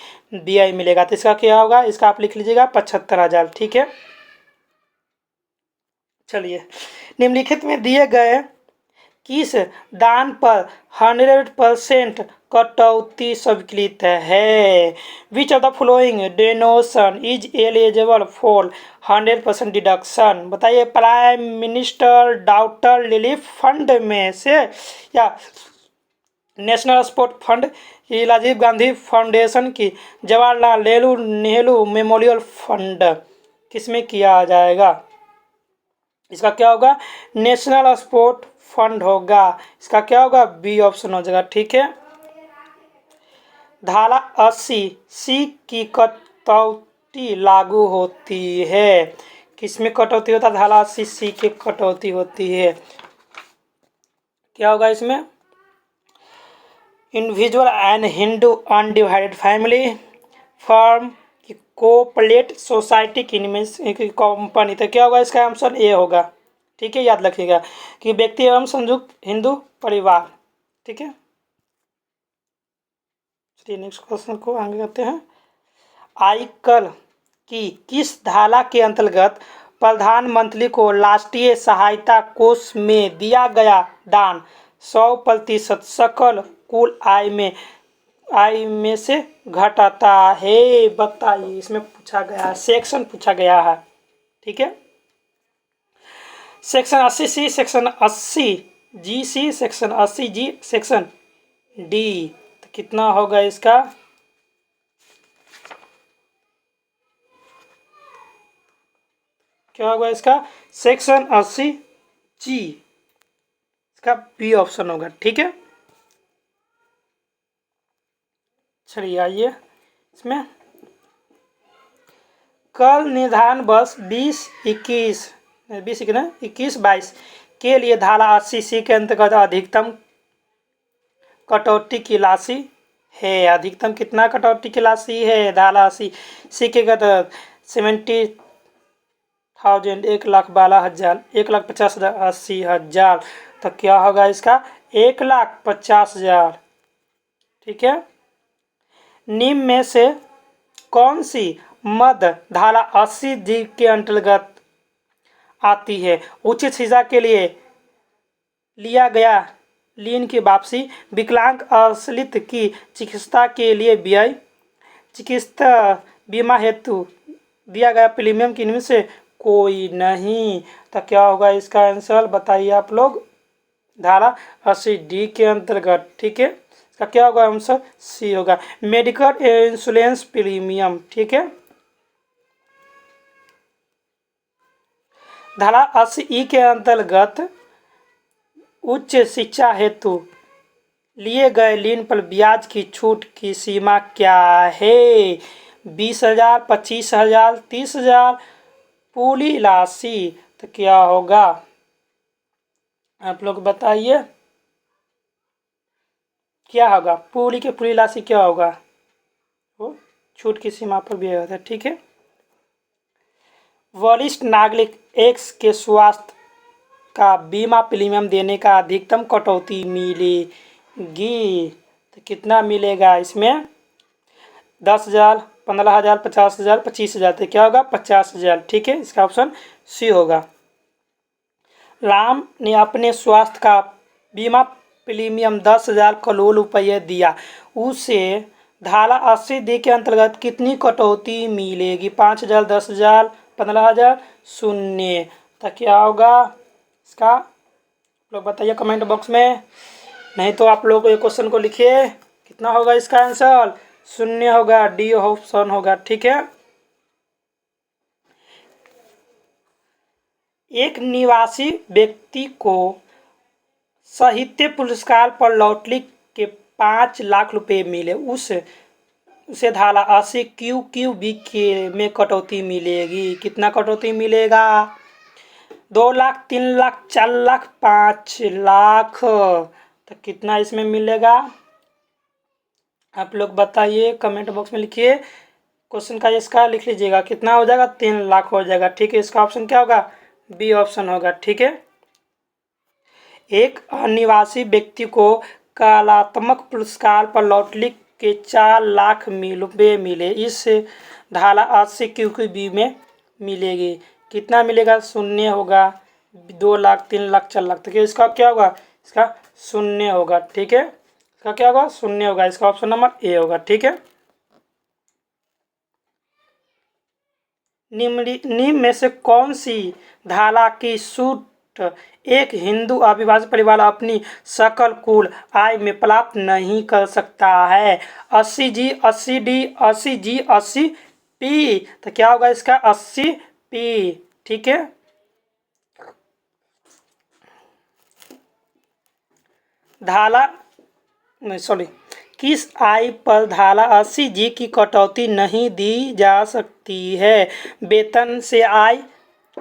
DI मिलेगा। तो इसका क्या होगा, इसका आप लिख लीजिएगा 75,000। ठीक है, चलिए निम्नलिखित में दिए गए किस दान पर 100% कटौती स्वीकृत है, which of the following donation is eligible for 100% deduction, बताइए। Prime minister doctor relief fund में से, या नेशनल स्पोर्ट फंड की, राजीव गांधी फाउंडेशन की, जवाहरलाल नेहरू मेमोरियल फंड किसमें किया जाएगा? इसका क्या होगा? नेशनल स्पोर्ट फंड होगा। इसका क्या होगा? बी ऑप्शन हो जाएगा। ठीक है। धारा 80 सी की कटौती लागू होती है। किसमें कटौती होता है? धारा 80 सी की कटौती होती है। क्या होगा इसमें? Individual and Hindu undivided family firm की कोऑपरेट सोसाइटी की कंपनी। तो क्या होगा? इसका आंसर ए होगा। ठीक है, याद रखिएगा कि व्यक्ति एवं संयुक्त हिंदू परिवार। ठीक है, चलिए नेक्स्ट क्वेश्चन को आगे करते हैं। आयकर की किस धारा के अंतर्गत प्रधानमंत्री को राष्ट्रीय सहायता कोष में दिया गया दान 100% सकल कुल आय में से घटाता है? बताइए, इसमें पूछा गया है, सेक्शन पूछा गया है। ठीक है, सेक्शन 80 सी, सेक्शन 80 जी सी, सेक्शन 80 जी, सेक्शन डी। तो कितना होगा इसका? क्या होगा इसका? सेक्शन 80 जी, इसका बी ऑप्शन होगा। ठीक है, चलिए आइए इसमें। कल निर्धारण वर्ष 2021-22 के लिए धारा 80 सी के अंतर्गत अधिकतम कटौती की राशि है। अधिकतम कितना कटौती की राशि है? धारा 80 सी के तहत 70,000, 1,12,000, 1,50,000, 80,000। तो क्या होगा इसका? 1,50,000। ठीक है। निम्न में से कौन सी मद धारा 80 जी के अंतर्गत आती है? उचित शिक्षा के लिए लिया गया ऋण की वापसी, विकलांग असलित की चिकित्सा के लिए व्यय, चिकित्सा बीमा हेतु दिया गया प्रीमियम की इनमें से कोई नहीं। तो क्या होगा इसका आंसर? बताइए आप लोग। धारा 80 डी के अंतर्गत। ठीक है, इसका क्या होगा आंसर? सी होगा, मेडिकल इंश्योरेंस प्रीमियम। ठीक है। धारा 80 ई के अंतर्गत उच्च शिक्षा हेतु लिए गए ऋण पर ब्याज की छूट की सीमा क्या है? 20,000, 25,000, 30,000, पूरी राशि। तो क्या होगा आप लोग बताइए, क्या होगा? पूरी की पूरी राशि क्या होगा? वो छूट की सीमा पर भी होता है। ठीक है। वरिष्ठ नागरिक एक्स के स्वास्थ्य का बीमा प्रीमियम देने का अधिकतम कटौती मिलेगी। तो कितना मिलेगा इसमें? 10,000, 15,000, 50,000, 25,000। तो क्या होगा? 50,000। ठीक है, इसका ऑप्शन सी होगा। राम ने अपने स्वास्थ्य का बीमा प्रीमियम 10,000 करोड़ रुपये दिया, उसे धारा 80 डी के अंतर्गत कितनी कटौती मिलेगी? 5,000, 10,000, 15,000, शून्य। तो क्या होगा इसका? लोग बताइए कमेंट बॉक्स में। नहीं तो आप लोग ये क्वेश्चन को लिखिए, कितना होगा इसका आंसर? शून्य होगा, डी ऑप्शन होगा। ठीक है। एक निवासी व्यक्ति को साहित्य पुरस्कार पर लॉटरी के 5 लाख रुपए मिले, उसे धारा 80 QQB के में कटौती मिलेगी। कितना कटौती मिलेगा? 2 लाख, 3 लाख, 4 लाख, 5 लाख। तो कितना इसमें मिलेगा? आप लोग बताइए, कमेंट बॉक्स में लिखिए। क्वेश्चन का इसका लिख लीजिएगा, कितना हो जाएगा? 3 लाख हो जाएगा। ठीक है, इसका ऑप्शन क्या होगा? बी ऑप्शन होगा। ठीक है। एक अनिवासी व्यक्ति को कलात्मक पुरस्कार पर लॉटरी के 4 लाख रुपये मिले, इस धारा 80 QQB में मिलेगी। कितना मिलेगा? शून्य होगा, 2 लाख, 3 लाख, 4 लाख। तो इसका क्या होगा? इसका शून्य होगा। ठीक है, इसका क्या होगा? शून्य होगा। इसका ऑप्शन नंबर ए होगा। ठीक है। निम्न में से कौन सी धारा की छूट एक हिंदू अविभाजित परिवार अपनी सकल कुल आय में प्राप्त नहीं कर सकता है। 80G 80D 80G 80P, तो क्या होगा इसका 80P। ठीक है, धारा सॉरी किस आय पर धारा 80G की कटौती नहीं दी जा सकती है? वेतन से आय,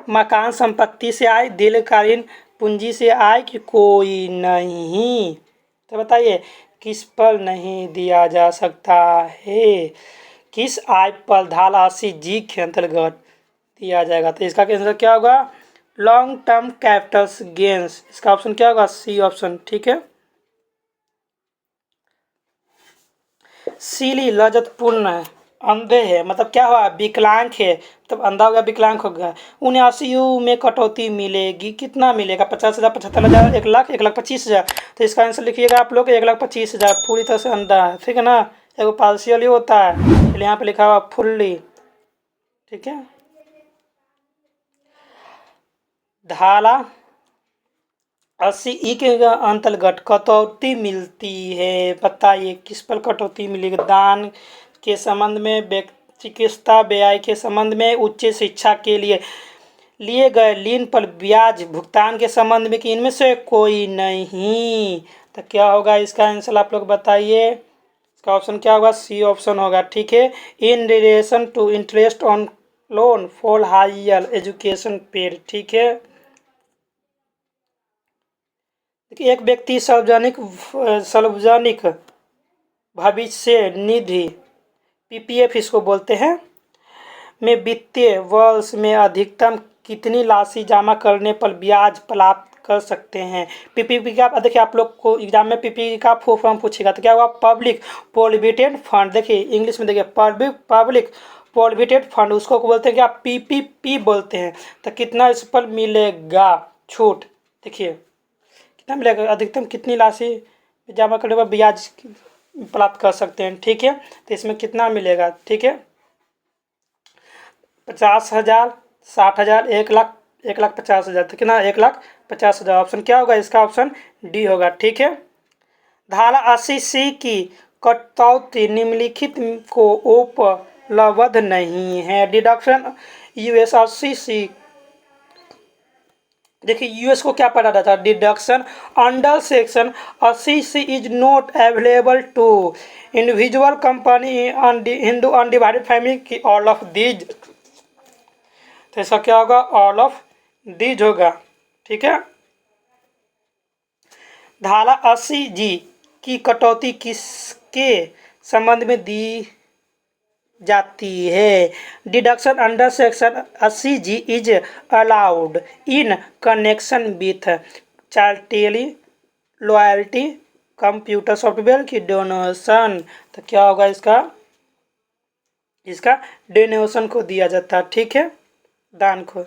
मकान संपत्ति से आय, दीर्घकालीन पूंजी से आय कि कोई नहीं? तो बताइए किस पर नहीं दिया जा सकता है? किस आय पर धारा 80G के अंतर्गत दिया जाएगा? तो इसका आंसर क्या होगा? Long term capital gains. इसका ऑप्शन क्या होगा? C option. ठीक है, सीली लज्जतपूर्ण है, अंधे है, मतलब क्या हुआ? विकलांग है, तब अंधा हो गया, विकलांग हो गया। 79 में कटौती मिलेगी, कितना मिलेगा? 50,000, 75,000, 1,00,000, 1,25,000। तो इसका आंसर लिखिएगा आप लोग 1,25,000। पूरी तरह से अंधा है, ठीक है ना, एगो पार्शियली होता है, इसलिए यहाँ पे लिखा हुआ फुल्ली। ठीक है, धारा 80E के अंतर्गत कटौती मिलती है, बताइए किस पर कटौती मिलेगी? दान के संबंध में, चिकित्सा व्यय के संबंध में, उच्च शिक्षा के लिए गए ऋण पर ब्याज भुगतान के संबंध में, कि इनमें से कोई नहीं? तो क्या होगा इसका आंसर आप लोग बताइए? इसका ऑप्शन क्या होगा? सी ऑप्शन होगा। ठीक है, in relation to interest on loan for higher education paid. ठीक है, एक व्यक्ति सार्वजनिक भविष्य निधि पीपीएफ इसको बोलते हैं में वित्तीय वर्ष में अधिकतम कितनी राशि जमा करने पर ब्याज प्राप्त कर सकते हैं? पीपीपी का देखिए, आप लोग को एग्जाम में पीपीपी का फुल फॉर्म पूछेगा, तो क्या होगा? Public provident fund. देखिए इंग्लिश में देखिए पब्लिक प्रोविडेंट फंड, उसको बोलते हैं क्या? पीपीपी बोलते हैं। तो कितना इस पर मिलेगा छूट? देखिए कितना मिलेगा, अधिकतम कितनी राशि जमा करने पर ब्याज प्राप्त कर सकते हैं। ठीक है, तो इसमें कितना मिलेगा? ठीक है, 50,000, 60,000, 1,00,000, 1,50,000। तो कितना? 1,50,000। ऑप्शन क्या होगा इसका? ऑप्शन डी होगा। ठीक है, धारा 80C की कटौती निम्नलिखित को उपलब्ध नहीं है। डिडक्शन यूएस 80C, देखिए यूएस को क्या पढ़ा जाता है? Deduction under section 80C is not available to individual, company, Hindu undivided family की ऑल ऑफ दीज। तो ऐसा क्या होगा? ऑल ऑफ दीज होगा। ठीक है, धारा 80G की कटौती किसके संबंध में दी जाती है? Deduction under section 80G is allowed in connection with charity, loyalty, computer software की डोनेशन। तो क्या होगा इसका? डोनेशन को दिया जाता है। ठीक है, दान को।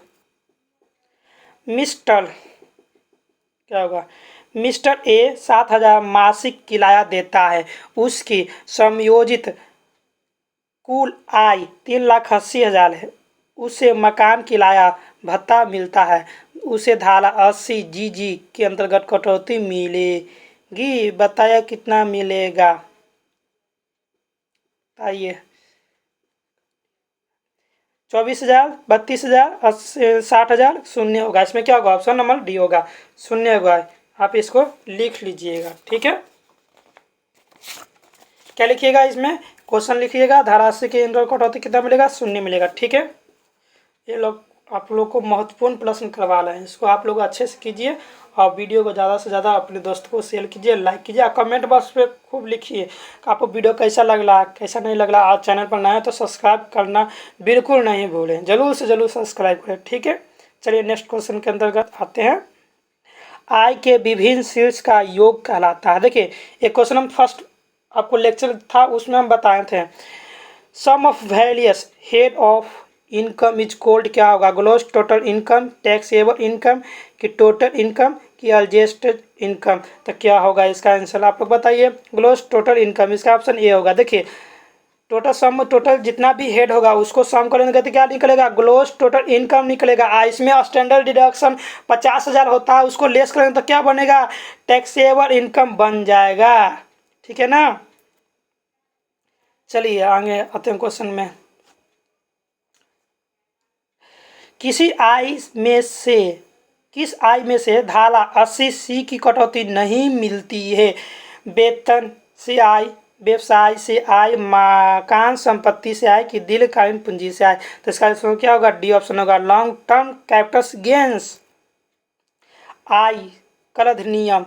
मिस्टर क्या होगा? मिस्टर ए 7,000 मासिक किराया देता है, उसकी समयोजित कुल आय 3,80,000 है, उसे मकान किराया भत्ता मिलता है, उसे धारा 80G के अंतर्गत कटौती मिलेगी, बताया कितना मिलेगा? आइए 24,000, 32,000, 60,000, शून्य होगा। इसमें क्या होगा? ऑप्शन नंबर डी होगा, शून्य होगा। आप इसको लिख लीजिएगा। ठीक है, क्या लिखिएगा? इसमें क्वेश्चन लिखिएगा, धारा 80 के अंदर कटौती कितना मिलेगा? शून्य मिलेगा। ठीक है, ये लोग आप लोग को महत्वपूर्ण प्रश्न करवा रहे हैं, इसको आप लोग अच्छे से कीजिए और वीडियो को ज़्यादा से ज़्यादा अपने दोस्त को शेयर कीजिए, लाइक कीजिए और कमेंट बॉक्स पे खूब लिखिए कि आपको वीडियो कैसा लग रहा, कैसा नहीं लग रहा। आज चैनल पर नया है तो सब्सक्राइब करना बिल्कुल नहीं भूलें, जरूर से जरूर सब्सक्राइब करें। ठीक है, चलिए नेक्स्ट क्वेश्चन के अंतर्गत आते हैं। आय के विभिन्न शीर्ष का योग कहलाता है। देखिए एक क्वेश्चन हम फर्स्ट आपको लेक्चर था उसमें हम बताए थे, sum of various head of income is called, क्या होगा? Gross total income, taxable income की टोटल इनकम की एडजस्टेड इनकम। तो क्या होगा इसका आंसर आप लोग बताइए? ग्रॉस टोटल इनकम, इसका ऑप्शन ए होगा। देखिए टोटल सम टोटल जितना भी हेड होगा उसको सम करेंगे तो क्या निकलेगा, ग्रोस टोटल इनकम निकलेगा। इसमें स्टैंडर्ड डिडक्शन 50,000 होता है, उसको लेस करेंगे तो क्या बनेगा, टैक्सेबल इनकम बन जाएगा। ठीक है ना। चलिए आगे आते हैं क्वेश्चन में। किस आय में से धारा 80C की कटौती नहीं मिलती है, वेतन से आय, व्यवसाय से आय, मकान संपत्ति से आय कि दीर्घकालीन पूंजी से आय। तो इसका आंसर क्या होगा, डी ऑप्शन होगा, लॉन्ग टर्म कैपिटल गेन्स। आयकर अधिनियम,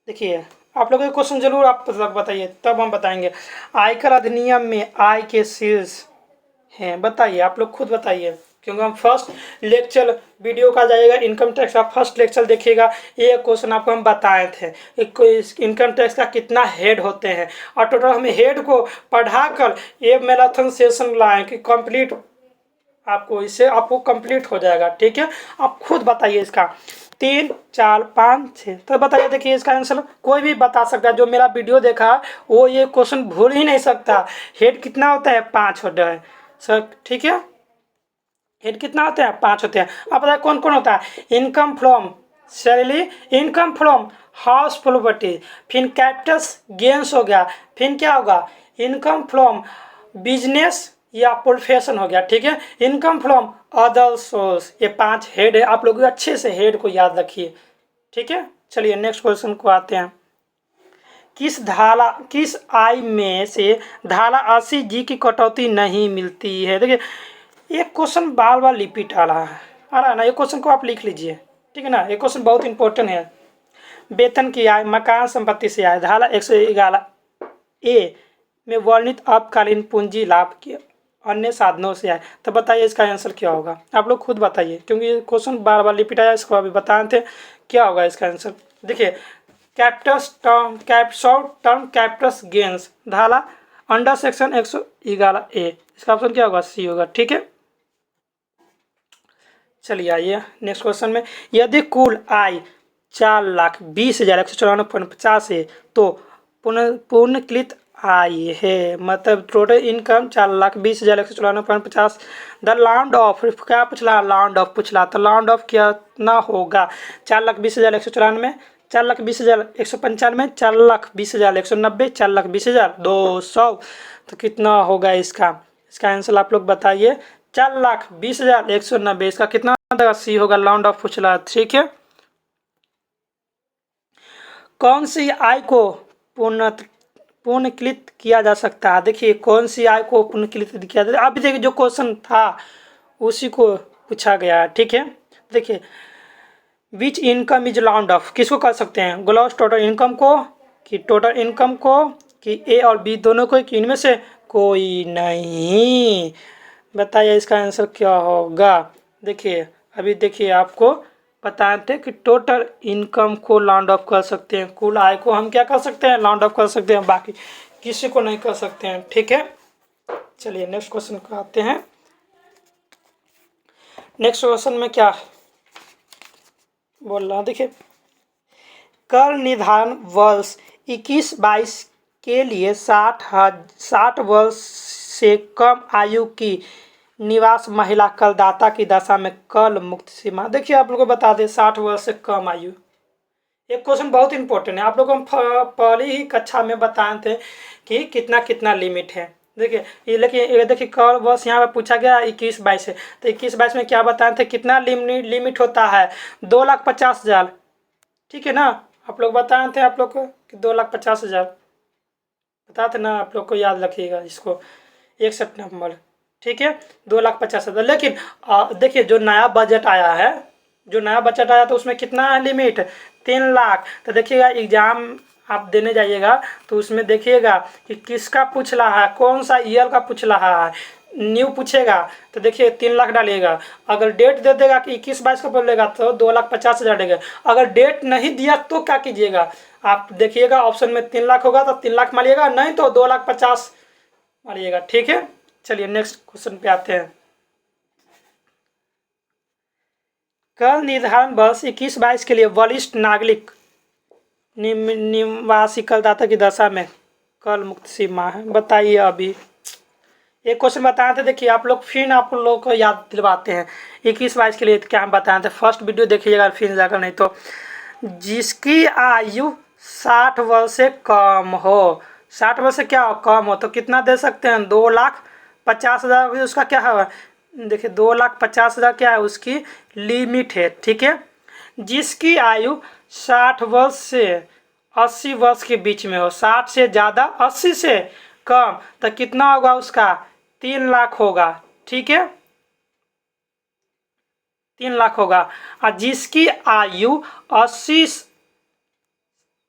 देखिए आप लोगों के क्वेश्चन जरूर आप बताइए तब हम बताएंगे। आयकर अधिनियम में आय के शीर्ष हैं, बताइए आप लोग खुद बताइए, क्योंकि हम फर्स्ट लेक्चर वीडियो का जाएगा इनकम टैक्स का फर्स्ट लेक्चर देखिएगा। ये क्वेश्चन आपको हम बताए थे इनकम टैक्स का कितना हेड होते हैं, और टोटल हमें हेड को पढ़ाकर ये मैराथन सेशन लाएं कि कंप्लीट आपको इससे आपको कंप्लीट हो जाएगा। ठीक है, आप खुद बताइए इसका 3 4 5 6, तो बताइए। देखिए इसका आंसर कोई भी बता सकता है, जो मेरा वीडियो देखा वो ये क्वेश्चन भूल ही नहीं सकता। हेड कितना होता है, 5 होता है सर। ठीक है, हेड कितना होता है, 5 होते हैं। अब बताइए कौन कौन होता है, income from salary, income from house property, फिर कैपिटल गेन्स हो गया, फिर क्या होगा, इनकम फ्रॉम बिजनेस या प्रोफेशन हो गया। ठीक है, इनकम फ्रॉम अदर सोर्स। ये 5 हेड है, आप लोग अच्छे से हेड को याद रखिए। ठीक है, चलिए नेक्स्ट क्वेश्चन को आते हैं। किस आय में से धारा 80G की कटौती नहीं मिलती है। देखिए ये क्वेश्चन बार बार रिपीट आ रहा है ना, ये क्वेश्चन को आप लिख लीजिए। ठीक है ना, ये क्वेश्चन बहुत इंपॉर्टेंट है। वेतन की आय, मकान संपत्ति से आय, धारा 111A में वर्णित अल्पकालीन पूंजी लाभ के अन्य साधनों से आए। तो बताइए इसका आंसर क्या होगा, आप लोग खुद बताइए, क्योंकि ये क्वेश्चन बार बार रिपीट आया, इसको अभी बताए थे क्या होगा इसका आंसर। देखिए शॉर्ट टर्म कैपिटल गेन्स, धारा अंडर सेक्शन 111A, इसका ऑप्शन क्या होगा, सी होगा। ठीक है, चलिए आइए नेक्स्ट क्वेश्चन में। यदि कुल आय 4,20,194.50 है तो पूर्णकृत आय है, मतलब total income 4,20,194.50। The law and of क्या पूछला, लॉन्ड ऑफ पूछला, तो लॉन्ड ऑफ कितना होगा, 4,20,194, 4,20,195, 4,20,190, 4,20,200। तो कितना होगा इसका आंसर आप लोग बताइए। 4,20,190, इसका कितना सी होगा, लॉन्ड ऑफ पूछला। ठीक है, कौन सी आय को पूर्णकृत किया जा सकता है। देखिए कौन सी आय को पूर्णकृत किया जाता है, अभी देखिए जो क्वेश्चन था उसी को पूछा गया है। ठीक है, देखिए विच इनकम इज लॉन्ड ऑफ, किसको कर सकते हैं, ग्रॉस टोटल इनकम को कि टोटल इनकम को कि ए और बी दोनों को, कि इनमें से कोई नहीं। बताइए इसका आंसर क्या होगा। देखिए अभी देखिए आपको बताए थे कि टोटल इनकम को लॉन्ड ऑफ कर सकते हैं, कुल आय को हम क्या कर सकते हैं, लॉन्ड ऑफ कर सकते हैं, बाकी किसी को नहीं कर सकते हैं। ठीक है, चलिए नेक्स्ट क्वेश्चन को आते हैं। नेक्स्ट क्वेश्चन में क्या बोल रहा, देखिए कर निर्धारण वर्ष 21-22 के लिए 60 वर्ष से कम आयु की निवास महिला करदाता की दशा में कर मुक्त सीमा। देखिए आप लोगों को बता दें 60 वर्ष से कम आयु, एक क्वेश्चन बहुत इंपॉर्टेंट है, आप लोगों को हम पहली ही कक्षा में बताए थे कि कितना कितना लिमिट है। देखिए ये देखिए कर वर्ष यहाँ पर पूछा गया 21-22 है, तो 21-22 में क्या बताए थे, कितना लिमिट होता है, 2,50,000। ठीक है ना, आप लोग बताए थे आप लोग को कि 2,50,000 बताए थे ना, आप लोग को याद रखिएगा इसको 61 नंबर। ठीक है, 2,50,000। लेकिन देखिए जो नया बजट आया है, तो उसमें कितना है लिमिट, 3 लाख। तो देखिएगा एग्जाम आप देने जाइएगा तो उसमें देखिएगा कि किसका पूछ रहा है, कौन सा ईयर का पूछ रहा है, न्यू पूछेगा तो देखिए 3 लाख डालिएगा। अगर डेट दे देगा कि 21-22 का बोलेगा तो 2,50,000 देगा। अगर डेट नहीं दिया तो क्या कीजिएगा, आप देखिएगा ऑप्शन में 3 लाख होगा तो 3 लाख मारिएगा, नहीं तो 2,50,000 मारिएगा। ठीक है, चलिए नेक्स्ट क्वेश्चन पे आते हैं। कर निर्धारण वर्ष 21-22 के लिए वरिष्ठ नागरिक निवासी करदाता की दशा में कर मुक्त सीमा है। बताइए अभी एक क्वेश्चन बताए थे, देखिए आप लोग फिर आप लोग को याद दिलवाते हैं। 21-22 के लिए क्या हम बताए थे, फर्स्ट वीडियो देखिएगा फिर जाकर, नहीं तो जिसकी आयु 60 वर्ष से कम हो, 60 वर्ष से क्या हो, कम हो, तो कितना दे सकते हैं, 2,50,000 उसका क्या है, देखिए 2,50,000 क्या है उसकी लिमिट है, ठीक है। जिसकी आयु 60 वर्ष से 80 वर्ष के बीच में हो, 60 से ज़्यादा 80 से कम, तो कितना होगा उसका, 3 लाख होगा, ठीक है, 3 लाख होगा। और जिसकी आयु 80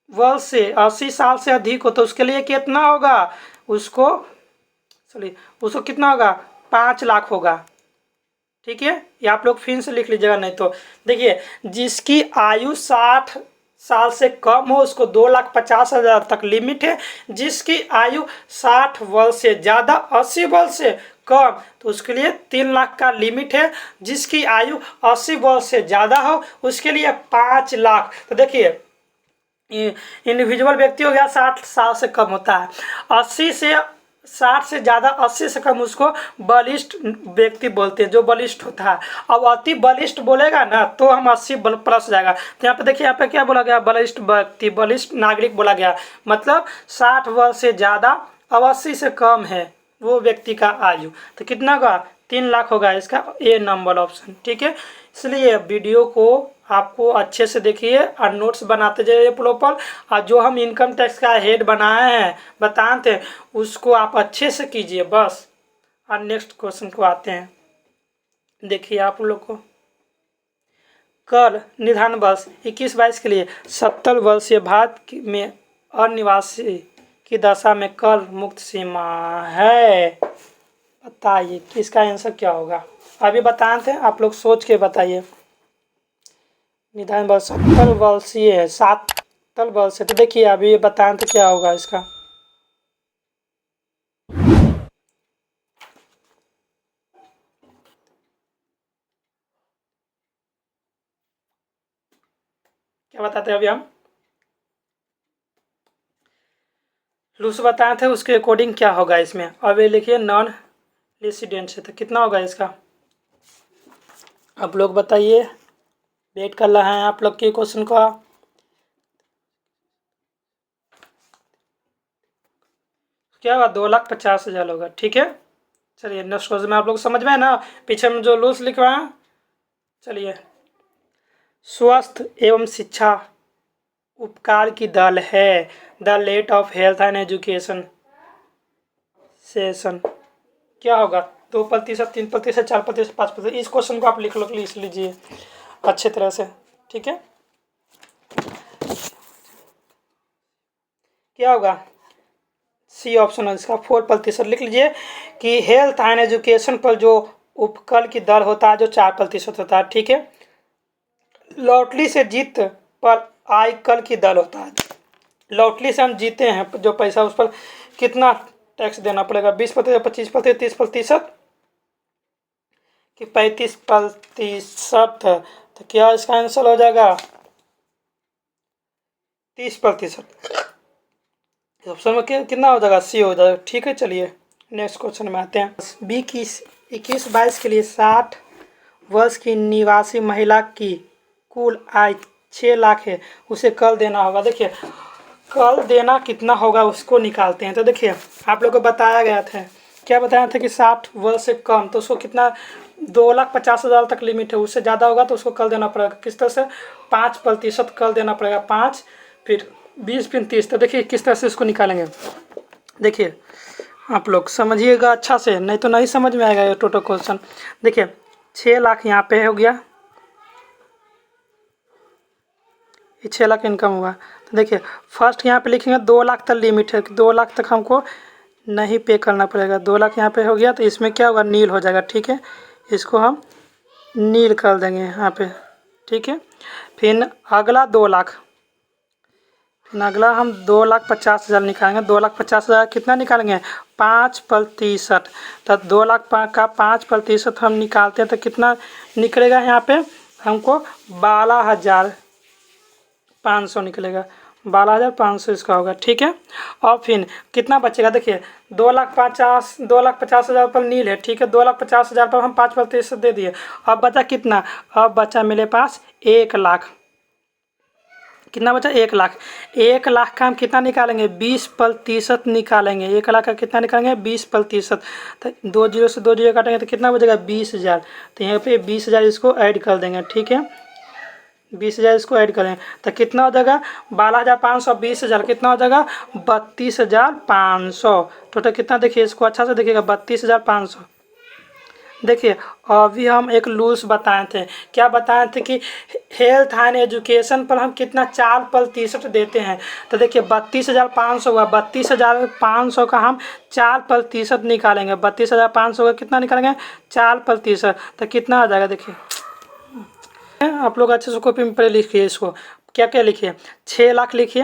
वर्ष से 80 साल से अधिक हो, तो उसके लिए कितना होगा, उसको चलिए उसको कितना होगा, 5 लाख होगा, ठीक है। ये आप लोग फिर से लिख लीजिएगा, नहीं तो देखिए जिसकी आयु 60 साल से कम हो उसको 2,50,000 तक लिमिट है। जिसकी आयु 60 वर्ष से ज़्यादा 80 वर्ष से कम, तो उसके लिए 3 लाख का लिमिट है। जिसकी आयु 80 वर्ष से ज़्यादा हो उसके लिए 5 लाख। तो देखिए इंडिविजुअल व्यक्ति हो गया 60 साल से कम होता है, 60 से ज़्यादा 80 से कम उसको बलिष्ठ व्यक्ति बोलते हैं, जो बलिष्ठ होता है। अब अति बलिष्ठ बोलेगा ना तो हम 80 प्लस जाएगा। तो यहाँ पे देखिए, यहाँ पे क्या बोला गया, बलिष्ठ व्यक्ति, बलिष्ठ नागरिक बोला गया, मतलब 60 वर्ष से ज़्यादा अब 80 से कम है वो व्यक्ति का आयु, तो कितना का, 3 लाख होगा इसका ए नंबर ऑप्शन, ठीक है। इसलिए वीडियो को आपको अच्छे से देखिए और नोट्स बनाते जाइए प्रॉपर। और जो हम इनकम टैक्स का हेड बनाए हैं बताए थे उसको आप अच्छे से कीजिए बस। और नेक्स्ट क्वेश्चन को आते हैं, देखिए आप लोग को कर निधान वर्ष 21-22 के लिए 70 वर्षीय भारत में अनिवासी की दशा में कर मुक्त सीमा है, बताइए कि इसका आंसर क्या होगा। अभी बताए थे, आप लोग सोच के बताइए। निधान वर्ष 70 वर्षीय है, 70 वर्ष है, तो देखिए अभी बताएं तो क्या होगा इसका। क्या बताते हैं अभी हम, लूस बताए थे उसके अकॉर्डिंग क्या होगा इसमें। अब ये लिखिए नॉन रेसिडेंट से, तो कितना होगा इसका, आप लोग बताइए, वेट कर रहे हैं आप लोग के क्वेश्चन का। क्या होगा, 2,50,000 होगा, ठीक है। चलिए नेक्स्ट क्वेश्चन में आप लोग समझ में है ना, पीछे में जो लूस लिखवा है। चलिए, स्वास्थ्य एवं शिक्षा उपकार की दल है the rate of health and education session, क्या होगा, 2%, 3%, 4%, 5%। इस क्वेश्चन को आप लिख लीजिए अच्छे तरह से, ठीक है। क्या होगा, सी ऑप्शन है इसका, 4% लिख लीजिए कि हेल्थ एंड एजुकेशन पर जो उपकर की दर होता है जो 4% होता है, ठीक है। लॉटरी से जीत पर आय कर की दर होता है, लॉटरी से हम जीते हैं जो पैसा, उस पर कितना टैक्स देना पड़ेगा, 20%, 25%, 30% कि 35%। तो क्या इसका आंसर हो जाएगा, 30%। ऑप्शन में कितना हो जाएगा, सी हो जाएगा, ठीक है। चलिए नेक्स्ट क्वेश्चन में आते हैं। 21-22 के लिए 60 वर्ष की निवासी महिला की कुल आय 6 लाख है, उसे कल देना होगा। देखिए कल देना कितना होगा उसको निकालते हैं। तो देखिए आप लोग को बताया गया था, क्या बताया था कि 60 वर्ष से कम, तो उसको कितना, 2,50,000 तक लिमिट है, उससे ज़्यादा होगा तो उसको कल देना पड़ेगा। किस तरह से, 5% कल देना पड़ेगा, 5 फिर 20 फिर 30। तो देखिए किस तरह से इसको निकालेंगे, देखिए आप लोग समझिएगा अच्छा से, नहीं तो नहीं समझ में आएगा ये टोटल क्वेश्चन। देखिए 6 लाख यहाँ पे हो गया, ये 6 लाख इनकम हुआ। तो देखिए फर्स्ट यहाँ पे लिखेंगे 2 लाख तक लिमिट है, 2 लाख तक हमको नहीं पे करना पड़ेगा। 2 लाख यहाँ पे हो गया, तो इसमें क्या होगा, नील हो जाएगा, ठीक है। इसको हम नील कर देंगे यहाँ पे, ठीक है। फिर अगला 2 लाख, फिर अगला हम 2,50,000 निकालेंगे। 2,50,000 कितना निकालेंगे, 5%। तो 2 लाख का 5% हम निकालते हैं तो कितना निकलेगा, यहाँ पे हमको 12,500 निकलेगा, 12,500 इसका होगा, ठीक है। और फिर कितना बचेगा, देखिए 2,50,000 पर नील है, ठीक है। 2,50,000 पर हम 5% दे दिए। अब बचा कितना, अब बचा मेरे पास 1,00,000। कितना बचा, 1,00,000। 1,00,000 का हम कितना निकालेंगे, 20% निकालेंगे। 1,00,000 का कितना निकालेंगे, 20%। तो 2 जीरो से 2 जीरो काटेंगे तो कितना बचेगा, 20,000। तो यहाँ पे 20,000 इसको ऐड कर देंगे, ठीक है। 20,000 इसको ऐड करें तो कितना हो जाएगा, 12,500, 20,000 कितना हो जाएगा, 32,500। टोटल कितना, देखिए इसको अच्छा से देखिएगा, 32,500। देखिए अभी हम एक लूज बताए थे, क्या बताए थे कि हेल्थ एंड एजुकेशन पर हम कितना 4% देते हैं। तो देखिए 32,500 हुआ, 32,500 का हम 4% निकालेंगे। 32,500 का कितना निकालेंगे, 4%। तो कितना आ जाएगा, देखिए आप लोग अच्छे से कॉपी में पढ़े लिखिए इसको। क्या क्या लिखिए, 6,00,000 लिखिए,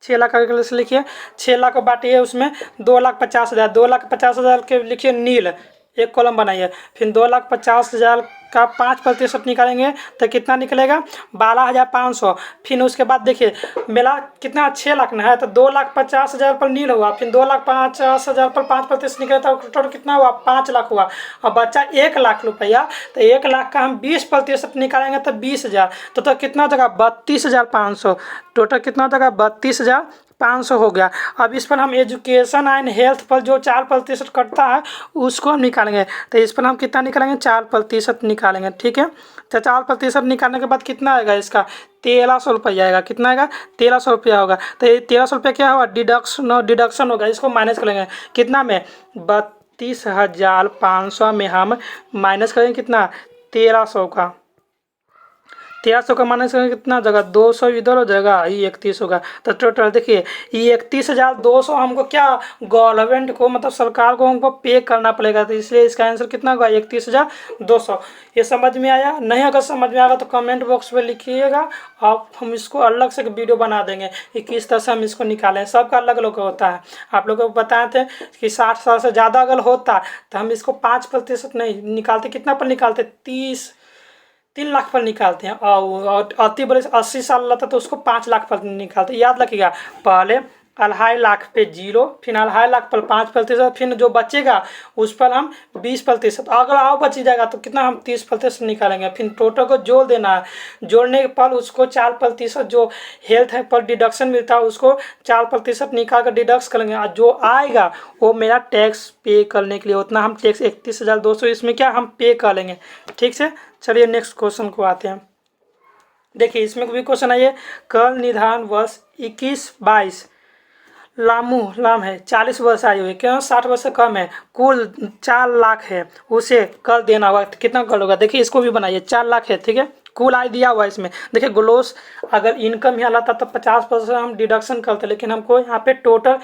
6,00,000 का से लिखिए। 6,00,000 को बांटिए उसमें 2,50,000, 2,50,000 के लिखिए नील, एक कॉलम बनाइए। फिर 2,50,000 का 5% निकालेंगे तो कितना निकलेगा, 12,500। फिर उसके बाद देखिए मेरा कितना 6,00,000 ना है, तो 2,50,000 पर नील हुआ। फिर 2,50,000 पर 5% निकले तो टोटल कितना हुआ, 5,00,000 हुआ। और बच्चा 1,00,000 रुपया, तो 1,00,000 का हम 20% निकालेंगे तो 20,000। तो कितना हो जाएगा, 32,500। टोटल कितना हो जाएगा, 32,500 हो गया। अब इस पर हम एजुकेशन एंड हेल्थ पर जो 4% कटता है उसको हम निकालेंगे। तो इस पर हम कितना निकालेंगे, 4% निकालेंगे, ठीक है। तो 4% निकालने के बाद कितना आएगा, इसका 1,300 रुपया आएगा। कितना आएगा, 1,300 रुपया होगा। तो ये 1,300 रुपया क्या होगा, डिडक्शन होगा। इसको माइनस करेंगे कितना में, 32,500 में हम माइनस करेंगे कितना, 1,300 का। 1,300 का माइनस करेंगे कितना जगह, 200 इधर हो जाएगा, ये 31 होगा। तो टोटल देखिए ये 31,200 हमको क्या, गवर्नमेंट को मतलब सरकार को हमको पे करना पड़ेगा। तो इसलिए इसका आंसर कितना होगा, 31,200। ये समझ में आया नहीं, अगर समझ में आएगा तो कमेंट बॉक्स में लिखिएगा। आप हम इसको अलग से वीडियो बना देंगे कि किस तरह से हम इसको निकालें। सबका अलग अलग होता है। आप लोगों को बताए थे कि 60 साल से ज़्यादा अगर होता तो हम इसको 5% नहीं निकालते, कितना पर निकालते, 3 लाख पर निकालते हैं। और अति बड़े 80 साल रहता तो उसको 5 लाख पर निकालते। याद रखिएगा, पहले 2.5 लाख पे 0, फिर 2.5 लाख पर 5%, फिर जो बचेगा उस पर हम 20%। अगर और बच जाएगा तो कितना, हम 30% निकालेंगे। फिर टोटल को जोड़ देना है, जोड़ने के पर उसको 4% जो हेल्थ है पर डिडक्शन मिलता है उसको 4% निकाल कर डिडक्ट करेंगे। और जो आएगा वो मेरा टैक्स पे करने के लिए, उतना हम टैक्स 31,200 इसमें क्या हम पे कर लेंगे, ठीक से। चलिए नेक्स्ट क्वेश्चन को आते हैं। देखिए इसमें भी क्वेश्चन है, ये कल निधान वर्ष 21-22 लाम है, 40 वर्ष आयु है, क्यों 60 वर्ष से कम है, कुल 4,00,000 है, उसे कर देना होगा। कितना कर होगा, देखिए इसको भी बनाइए। 4,00,000 है, ठीक है। कुल आय दिया हुआ है इसमें। देखिए ग्लोस अगर इनकम यहाँ लाता तो 50% हम डिडक्शन करते, लेकिन हमको यहाँ पे टोटल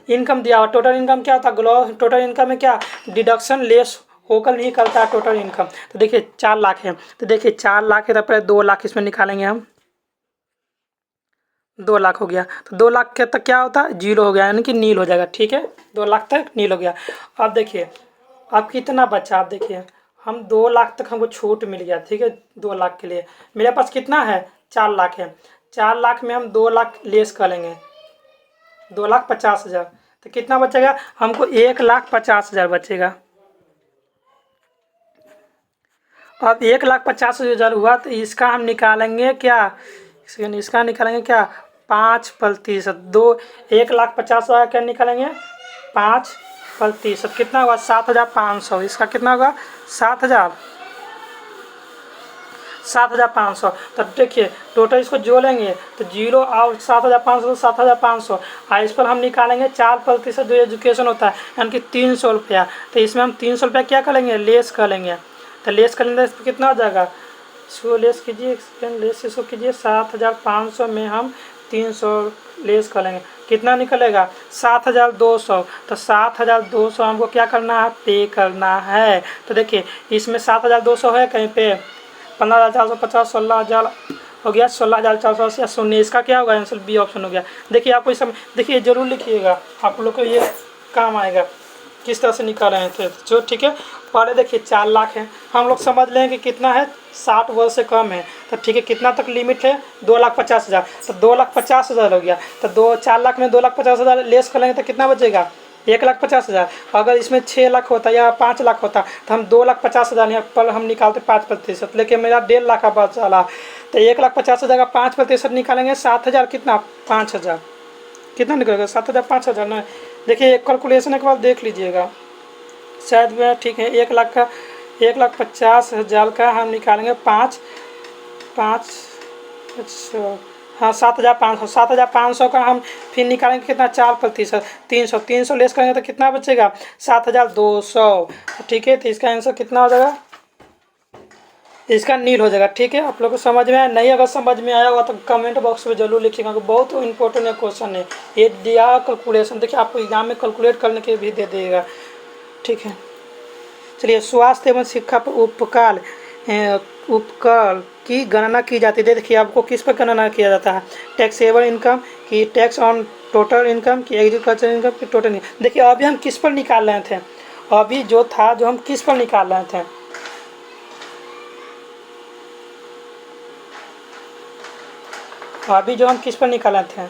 इनकम दिया हुआ। टोटल इनकम क्या होता है, ग्लोस टोटल इनकम में क्या डिडक्शन लेस होकर नहीं करता है टोटल इनकम। तो देखिए 4,00,000 है, तो देखिए 4,00,000 है तो पहले 2,00,000 इसमें निकालेंगे हम। 2,00,000 हो गया, तो 2,00,000 के तक क्या होता है, 0 हो गया, यानी कि नील हो जाएगा, ठीक है। 2,00,000 तक नील हो गया। अब देखिए अब कितना बचा, आप देखिए हम 2,00,000 तक हमको छूट मिल गया, ठीक है। 2,00,000 के लिए मेरे पास कितना है, 4,00,000 है। 4,00,000 में हम 2,00,000 लेस कर लेंगे, 2,50,000। तो कितना बचेगा, हमको 1,50,000 बचेगा। अब 1,50,000 हुआ तो इसका हम निकालेंगे क्या, इसका निकालेंगे क्या, 5%। 1,50,000 क्या निकालेंगे, 5%। कितना होगा, 7,500। इसका कितना होगा, 7,500। तब देखिए टोटल इसको जोड़ेंगे तो 0 और 7,500 7,500। इस पर हम निकालेंगे 4% जो एजुकेशन होता है, यानी कि 300 रुपया। तो इसमें हम 300 रुपया क्या करेंगे, लेस कर लेंगे। तो लेस कर लेंगे इस पर कितना हो जाएगा, इसको लेस कीजिए, लेस इसको कीजिए। 7,500 में हम 300 लेस कर लेंगे, कितना निकलेगा, 7,200। तो 7,200 हमको क्या करना है, पे करना है। तो देखिए इसमें 7,200 है कहीं पे, 15,450, 16,000 हो गया, 16,480 शून्य। इसका क्या होगा, आंसर बी ऑप्शन हो गया। देखिए आपको इस समय देखिए जरूर लिखिएगा, आप लोग को ये काम आएगा। किस तरह से निकाल रहे थे जो, ठीक है। पहले देखिए 4 लाख है, हम लोग समझ लें कि कितना है 60 वर्ष से कम है, तो ठीक है कितना तक लिमिट है 2,50,000, तो 2,50,000 हो गया। तो 4 लाख में 2,50,000 लेस कर लेंगे तो कितना बचेगा 1,50,000। अगर इसमें 6 लाख होता या 5 लाख होता तो हम 2,50,000 यहाँ पर हम निकालते 5%, लेकिन मेरा 1.5 लाख का बचा। तो 1,50,000 का 5% निकालेंगे 7,000, कितना 5,000, कितना निकलेगा 7,000 5,000 ना। देखिए एक कैलकुलेशन एक बार देख लीजिएगा, शायद वह ठीक है। 1 लाख का 1,50,000 का हम निकालेंगे 5 5, अच्छा हाँ 7,500 का हम फिर निकालेंगे कितना 4%, 300 लेस करेंगे तो कितना बचेगा 7,200, ठीक है। तो इसका आंसर कितना हो जाएगा, इसका नील हो जाएगा, ठीक है। आप लोग को समझ में आया? नहीं अगर समझ में आया होगा तो कमेंट बॉक्स में जरूर लिखिएगा, बहुत इंपॉर्टेंट है क्वेश्चन है ये। दिया कैलकुलेशन देखिए, आपको एग्जाम में कैलकुलेट करने के भी दे देगा, ठीक है। चलिए, स्वास्थ्य एवं शिक्षा पर उपकर की गणना की जाती है। देखिए आपको किस पर गणना किया जाता है, टैक्सेबल इनकम की टैक्स ऑन टोटल इनकम की एग्रीकल्चर इनकम की टोटल इनकम। देखिए अभी हम किस पर निकाल रहे थे, अभी जो था जो हम किस पर निकाल रहे थे, अभी जो हम किस पर निकाले थे,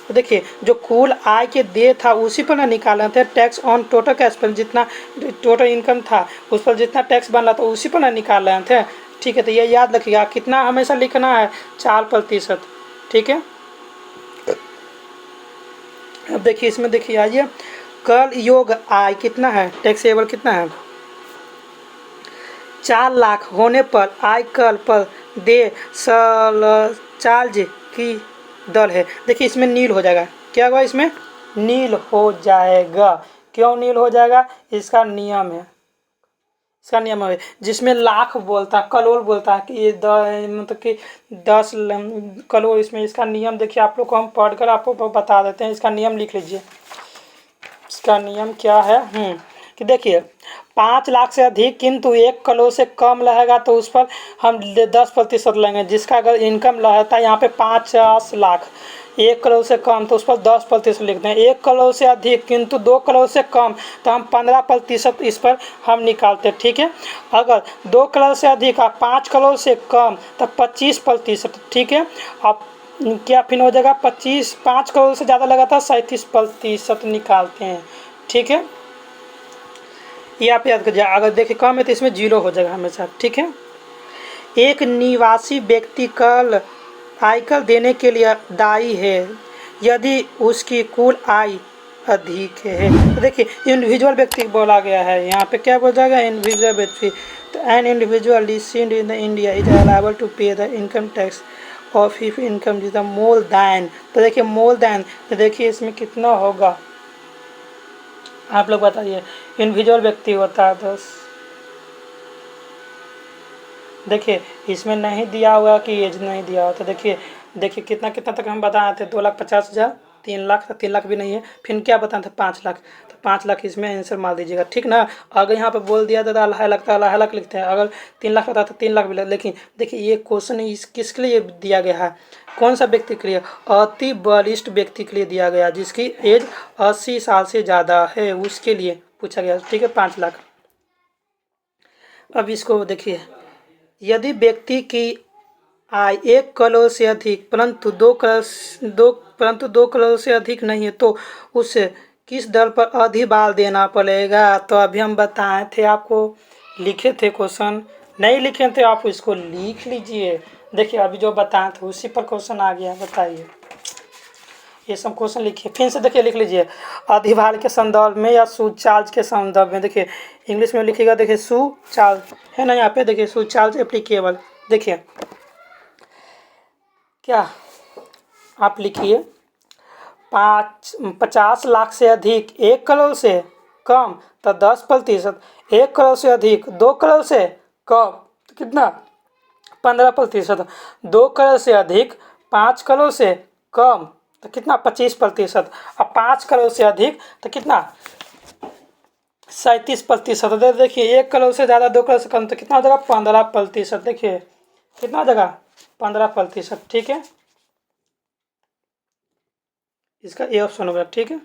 तो देखिए जो कुल आय के दे था उसी पर ना निकाले थे। टैक्स ऑन टोटल कैश पर जितना टोटल इनकम था उस पर जितना टैक्स बन रहा था उसी पर ना निकाल रहे थे, ठीक है। तो ये याद रखिएगा कितना हमेशा लिखना है 4%, ठीक है। अब देखिए इसमें देखिए आइए, कर योग आय कितना है, टैक्सेबल कितना है 4 लाख होने पर आयकर पर दे चार्ज की दर है। देखिए इसमें नील हो जाएगा, क्या होगा इसमें नील हो जाएगा। क्यों नील हो जाएगा, इसका नियम है, इसका नियम है। जिसमें लाख बोलता है करोड़ बोलता है कि ये मतलब कि 10 करोड़, इसमें इसका नियम देखिए आप लोग को हम पढ़कर आपको बता देते हैं। इसका नियम लिख लीजिए, इसका नियम क्या है कि देखिए 5 लाख से अधिक किंतु 1 करोड़ से कम रहेगा तो उस पर हम 10% लेंगे। जिसका अगर इनकम रहता है यहाँ पे 50 लाख, 1 करोड़ से कम तो उस पर 10% लिखते हैं। 1 करोड़ से अधिक किंतु 2 करोड़ से कम तो हम 15% इस पर हम निकालते हैं, ठीक है। अगर 2 करोड़ से अधिक और 5 करोड़ से कम तो 25%, ठीक है। अब क्या फिर हो जाएगा 5 करोड़ से ज़्यादा लगा था 37% निकालते हैं, ठीक है। ये आप याद करिए, अगर देखिए कम है तो इसमें 0 हो जाएगा हमेशा, ठीक है। एक निवासी व्यक्ति कल आयकर देने के लिए दायी है यदि उसकी कुल आय अधिक है। तो देखिए इंडिविजुअल व्यक्ति बोला गया है, यहाँ पे क्या बोला जाएगा इंडिविजुअल व्यक्ति। तो an individual received in the India is liable to pay the income tax of his income is the more than. तो देखिए मोर दैन, तो देखिए इसमें कितना होगा आप लोग बताइए। इंडिविजुअल व्यक्ति होता है 10, देखिए इसमें नहीं दिया हुआ कि एज नहीं दिया हुआ, तो देखिए कितना कितना तक हम बताए थे 2,50,000, 3 लाख, 3 लाख भी नहीं है, फिर क्या बताए थे 5 लाख, तो 5 लाख इसमें आंसर मार दीजिएगा, ठीक ना। अगर यहाँ पे बोल दिया था अल्लाह लगता है अल्लाह लाख लिखते हैं, अगर 3 लाख होता तो 3 लाख भी लगता। लेकिन देखिए ये क्वेश्चन इस किसके लिए दिया गया है, कौन सा व्यक्ति के लिए, अति वरिष्ठ व्यक्ति के लिए दिया गया जिसकी एज 80 साल से ज़्यादा है, उसके लिए पूछा गया, ठीक है 5 लाख। अब इसको देखिए, यदि व्यक्ति की आय 1 करोड़ से अधिक परंतु 2 करोड़ से अधिक नहीं है तो उसे किस दर पर अधिभार देना पड़ेगा। तो अभी हम बताए थे आपको, लिखे थे क्वेश्चन, नहीं लिखे थे आप इसको लिख लीजिए। देखिए अभी जो बताए थे उसी पर क्वेश्चन आ गया, बताइए ये सब क्वेश्चन लिखिए, फिर से देखिए लिख लीजिए। अधिभार के संदर्भ में या सुचार्ज के संदर्भ में, देखिए इंग्लिश में लिखिएगा, देखिए सुचार्ज है ना, यहाँ पे देखिए सुचार्ज एप्लीकेबल। देखिए क्या आप लिखिए 50 लाख से अधिक 1 करोड़ से कम तो 10%, 1 करोड़ से अधिक 2 करोड़ से कम तो कितना 15%, 2 करोड़ से अधिक 5 करोड़ से कम तो कितना 25%, और 5 करोड़ से अधिक तो कितना 37%। देखिए 1 करोड़ से ज़्यादा 2 करोड़ से कम तो कितना हो जाएगा 15%। देखिए कितना हो जाएगा 15%, ठीक है। इसका ए ऑप्शन होगा। ठीक है,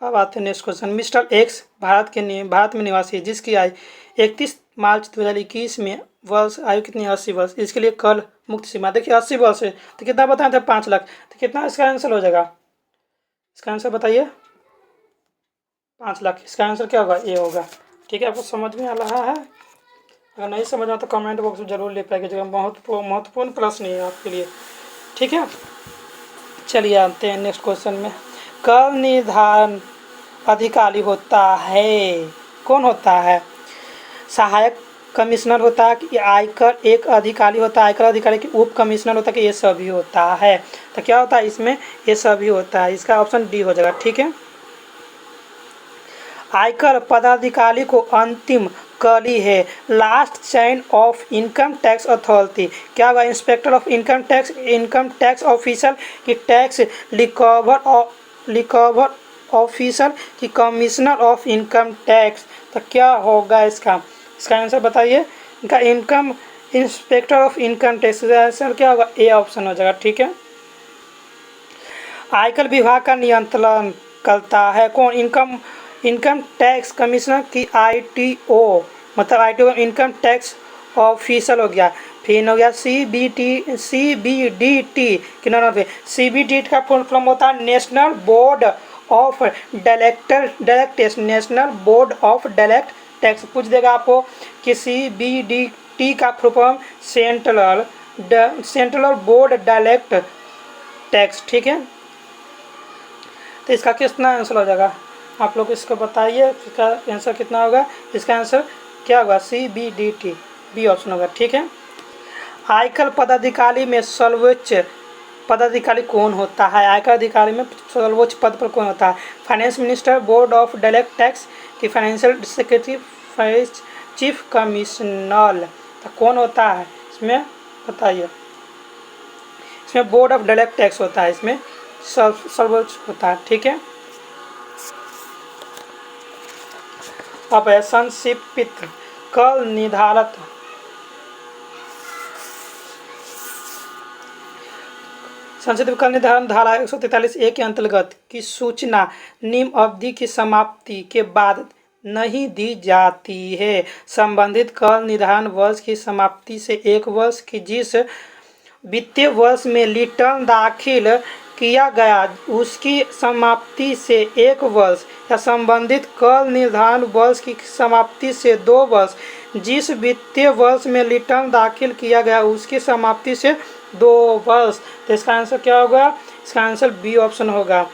अब आते हैं next question. Mister x Bharat में निवासी है जिसकी आयु 31 मार्च 2021 में वर्ष आयु कितनी 80 वर्ष। इसके लिए कल मुक्त सीमा देखिए 80 वर्ष है, तो कितना बताए थे 5 लाख, तो कितना इसका आंसर हो जाएगा, इसका आंसर बताइए 5 लाख। इसका आंसर क्या होगा, ए होगा। ठीक है, आपको समझ में आ रहा है, अगर नहीं समझ में तो कमेंट बॉक्स में जरूर ले पाएगा, महत्वपूर्ण प्रश्न है आपके लिए। ठीक है, चलिए आते हैं नेक्स्ट क्वेश्चन में। कर निर्धारण अधिकारी होता है, कौन होता है, सहायक कमिश्नर होता है कि आयकर एक अधिकारी होता है, आयकर अधिकारी की उप कमिश्नर होता है कि ये सभी होता है। तो क्या होता है इसमें, ये सभी होता है, इसका ऑप्शन डी हो जाएगा। ठीक है, आयकर पदाधिकारी को अंतिम कड़ी है, last chain of income tax authority. क्या होगा, inspector of income tax officer की टैक्स रिकवर ऑफिसर की कमिश्नर ऑफ इनकम टैक्स। तो क्या होगा इसका आंसर बताइए, इनका income inspector of income tax, answer क्या होगा, ए ऑप्शन हो जाएगा। ठीक है, आयकर विभाग का नियंत्रण करता है कौन, इनकम टैक्स कमिश्नर की आईटीओ, मतलब आईटीओ इनकम टैक्स ऑफिसर हो गया। फिर हो गया सीबीडीटी कितना, सीबीडीटी का फुल फॉर्म होता है national board of direct national board of direct tax. पूछ देगा आपको कि सीबीडीटी का full form central board direct tax. ठीक है, तो इसका कितना आंसर हो जाएगा, आप लोग इसको बताइए, इसका आंसर कितना होगा, इसका आंसर क्या होगा, CBDT, बी ऑप्शन होगा। ठीक है, आयकर पदाधिकारी में सर्वोच्च पदाधिकारी कौन होता है, आयकर अधिकारी में सर्वोच्च पद पर कौन होता है, finance minister, board of direct tax की फाइनेंशियल सेक्रेटरी, चीफ कमिश्नर। तो कौन होता है इसमें बताइए, इसमें बोर्ड ऑफ डायरेक्ट टैक्स होता है, इसमें सर्वोच्च होता है। ठीक है, अब है संक्षिप्त कर निर्धारक संक्षिप्त कर निर्धारण धारा 143A के अंतर्गत की सूचना निम्न अवधि की समाप्ति के बाद नहीं दी जाती है। संबंधित कर निर्धारण वर्ष की समाप्ति से 1 वर्ष की जिस वित्तीय वर्ष में रिटर्न दाखिल किया गया उसकी समाप्ति से 1 वर्ष, या संबंधित कर निर्धारण वर्ष की समाप्ति से 2 वर्ष, जिस वित्तीय वर्ष में रिटर्न दाखिल किया गया उसकी समाप्ति से 2 वर्ष। तो इसका आंसर क्या होगा, इसका आंसर बी ऑप्शन होगा,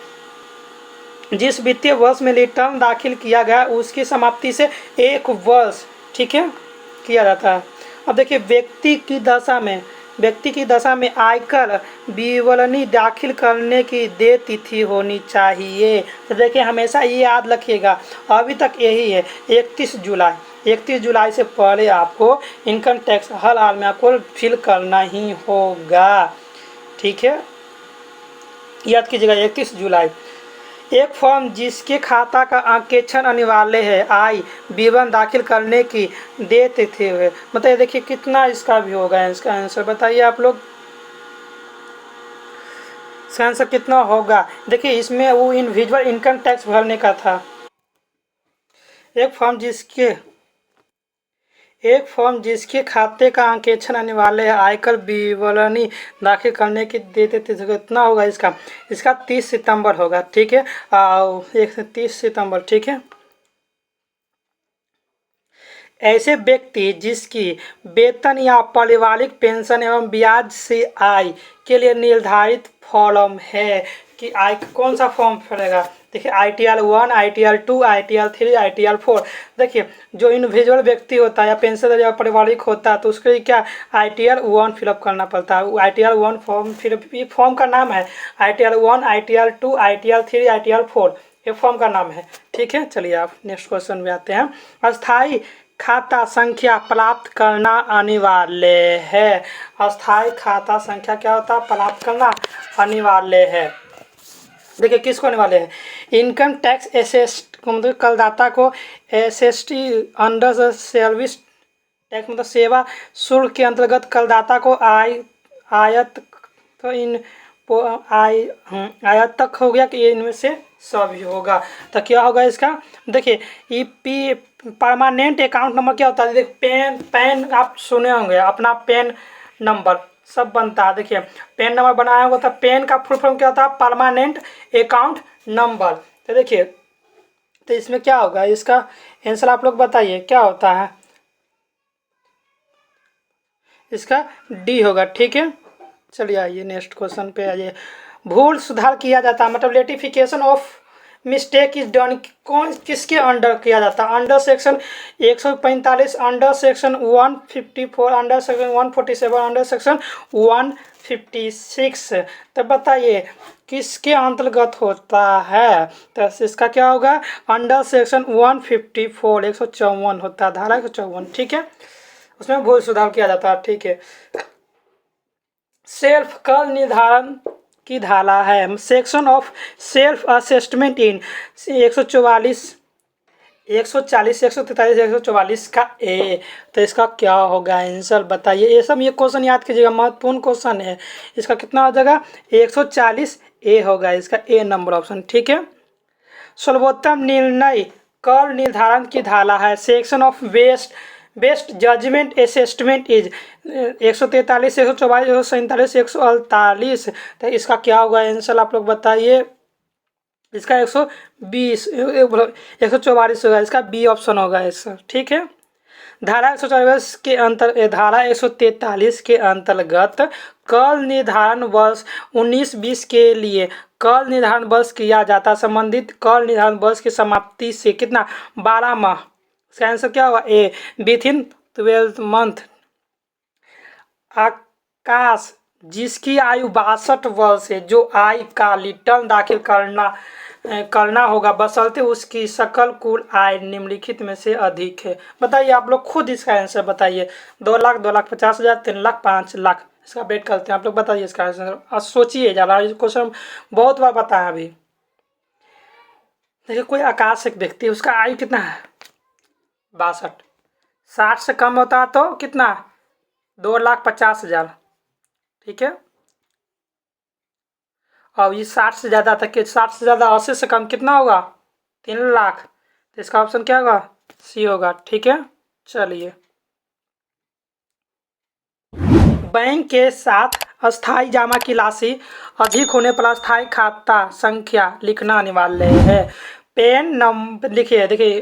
जिस वित्तीय वर्ष में रिटर्न दाखिल किया गया उसकी समाप्ति से 1 वर्ष। ठीक है, किया जाता है। अब देखिए व्यक्ति की दशा में आयकर विवरणी दाखिल करने की देय तिथि होनी चाहिए। तो देखिए हमेशा ये याद रखिएगा, अभी तक यही है 31 जुलाई से पहले आपको इनकम टैक्स हर हाल में आपको फिल करना ही होगा। ठीक है, याद कीजिएगा 31 जुलाई। एक फॉर्म जिसके खाता का अंकेक्षण अनिवार्य है, आय विवरण दाखिल करने की देय तिथि है। बताइए देखिए कितना इसका भी होगा, इसका आंसर बताइए आप लोग, इसका आंसर कितना होगा। देखिए इसमें वो इंडिविजुअल इनकम टैक्स भरने का था। एक फॉर्म जिसके खाते का अंकेक्षण अनिवार्य है, आयकर विवरणी दाखिल करने की देते कितना होगा, इसका 30 सितंबर होगा। ठीक है, 30 सितंबर। ठीक है, ऐसे व्यक्ति जिसकी वेतन या पारिवारिक पेंशन एवं ब्याज से आय के लिए निर्धारित फॉर्म है कि आय कौन सा फॉर्म भरेगा। देखिए ITR 1, ITR 2, ITR 3, ITR 4। देखिए जो इंडिविजुअल व्यक्ति होता है या पेंशनर या पारिवारिक होता है तो उसके लिए क्या ITR 1 फिलअप करना पड़ता है। ITR 1 फॉर्म, फिर फॉर्म का नाम है ITR 1, ITR 2, ITR 3, ITR 4, ये फॉर्म का नाम है। ठीक है, चलिए आप नेक्स्ट क्वेश्चन में आते हैं। अस्थायी खाता संख्या प्राप्त करना अनिवार्य है। अस्थायी खाता संख्या क्या होता है, प्राप्त करना अनिवार्य है। देखिए किसको अनिवार्य है, इनकम टैक्स एसेस्ट मतलब करदाता को SST अंडर सर्विस टैक्स मतलब सेवा शुल्क के अंतर्गत करदाता को आयत इन आयत तक हो गया कि ये इनमें से सभी होगा। तो क्या होगा इसका, देखिए E P permanent account number क्या होता है, देखिए पैन आप सुने होंगे, अपना पैन नंबर सब बनता है। देखिए पैन नंबर बनाया होगा तो पैन का फुल फॉर्म क्या होता है, परमानेंट अकाउंट नंबर। तो देखिए तो इसमें क्या होगा, इसका आंसर आप लोग बताइए क्या होता है, इसका डी होगा। ठीक है, चलिए आइए नेक्स्ट क्वेश्चन पे आइए। भूल सुधार किया जाता है, मतलब ratification of mistake is done कौन किसके अंडर किया जाता है, under section 145, under section 154, under section 147, under section 156। तो बताइए किसके अंतर्गत होता है, तो इसका क्या होगा, अंडर सेक्शन 154 154 होता है, धारा 154। ठीक है, उसमें भूल सुधार किया जाता है। ठीक है, सेल्फ कल निर्धारण की धारा है, section of self assessment in 144 140 143 144 का ए। तो इसका क्या होगा आंसर बताइए, ये सब ये क्वेश्चन याद कीजिएगा, महत्वपूर्ण क्वेश्चन है। इसका कितना हो जाएगा, 140 ए होगा इसका, ए नंबर ऑप्शन। ठीक है, सर्वोत्तम निर्णय कर निर्धारण की धारा है, section of best judgement assessment is 143 144 147 148। तो इसका क्या होगा आंसर आप लोग बताइए, इसका 120 144 होगा, इसका बी ऑप्शन होगा इसका। ठीक है, धारा 144 के धारा 143 के अंतर्गत कल निर्धारण वर्ष 19-20 के लिए कल निर्धारण वर्ष किया जाता, संबंधित कल निर्धारण वर्ष की समाप्ति से कितना 12 माह। इसका आंसर क्या होगा, ए विथ इन 12 मंथ। आकाश जिसकी आयु 62 वर्ष है, जो आय का रिटर्न दाखिल करना होगा बशर्ते उसकी सकल कुल आय निम्नलिखित में से अधिक है। बताइए आप लोग खुद इसका आंसर बताइए, 2 लाख 2,50,000 3 लाख 5 लाख, इसका वेट करते हैं। आप लोग बताइए इसका आंसर, सोचिए ज़्यादा, क्वेश्चन बहुत बार बताया अभी। देखिए कोई आकाश एक व्यक्ति, उसका आयु कितना है 62, 60 से कम होता है तो कितना 2,50,000। ठीक है, और ये 60 से ज़्यादा था कि 60 से ज़्यादा 80 से कम कितना होगा 3 लाख। तो इसका ऑप्शन क्या होगा, सी होगा। ठीक है, चलिए बैंक के साथ अस्थाई जमा की राशि अधिक होने पर अस्थाई खाता संख्या लिखना अनिवार्य है। पेन नंबर लिखिए, देखिए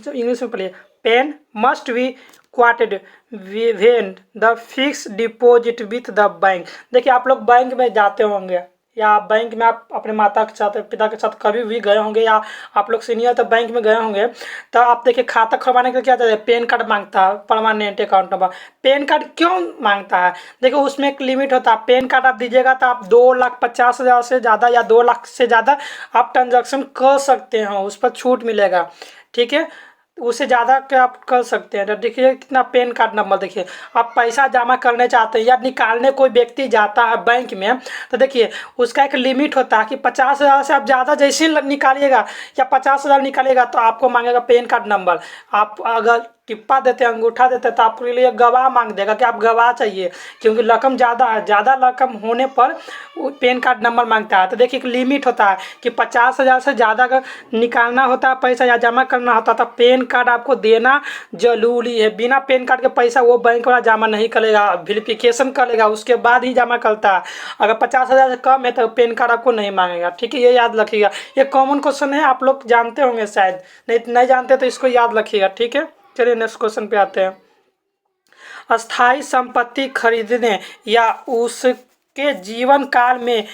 इंग्लिश में पढ़िए, PAN must be quoted when the fix deposit with the bank. देखिए आप लोग बैंक में जाते होंगे, या बैंक में आप अपने माता के साथ पिता के साथ कभी भी गए होंगे, या आप लोग सीनियर तो बैंक में गए होंगे, तो आप देखिए खाता खुलवाने के लिए क्या चाहते हैं, पैन कार्ड मांगता है, permanent account number. Pan card क्यों मांगता है, देखिए उसमें एक लिमिट होता है, पैन कार्ड आप दीजिएगा तो आप 2,50,000 से ज़्यादा या 2 लाख से ज़्यादा आप ट्रांजेक्शन कर सकते हो, उस पर छूट मिलेगा। ठीक है, उससे ज़्यादा क्या आप कर सकते हैं। तो देखिए कितना पैन कार्ड नंबर, देखिए आप पैसा जमा करने चाहते हैं या निकालने कोई व्यक्ति जाता है बैंक में, तो देखिए उसका एक लिमिट होता है कि 50,000 से आप ज़्यादा जैसे निकालिएगा या 50,000 निकालिएगा तो आपको मांगेगा पैन कार्ड नंबर। आप अगर टिप्पा देते हैं, अंगूठा देते हैं, तो आपके लिए गवाह मांग देगा कि आप गवाह चाहिए, क्योंकि रकम ज़्यादा रकम होने पर पैन कार्ड नंबर मांगता है। तो देखिए एक लिमिट होता है कि 50,000 से ज़्यादा अगर निकालना होता है पैसा या जमा करना होता है तो पैन कार्ड आपको देना जरूरी है। बिना पैन कार्ड के पैसा वो बैंक वाला जमा नहीं करेगा, वेरिफिकेशन करेगा उसके बाद ही जमा करता है। अगर 50,000 से कम है तो पैन कार्ड आपको नहीं मांगेगा। ठीक है, ये याद रखिएगा, ये कॉमन क्वेश्चन है, आप लोग जानते होंगे शायद, नहीं जानते तो इसको याद रखिएगा। ठीक है, चलिए नेक्स्ट क्वेश्चन पे आते हैं। अस्थाई संपत्ति खरीदने या उसके जीवन काल में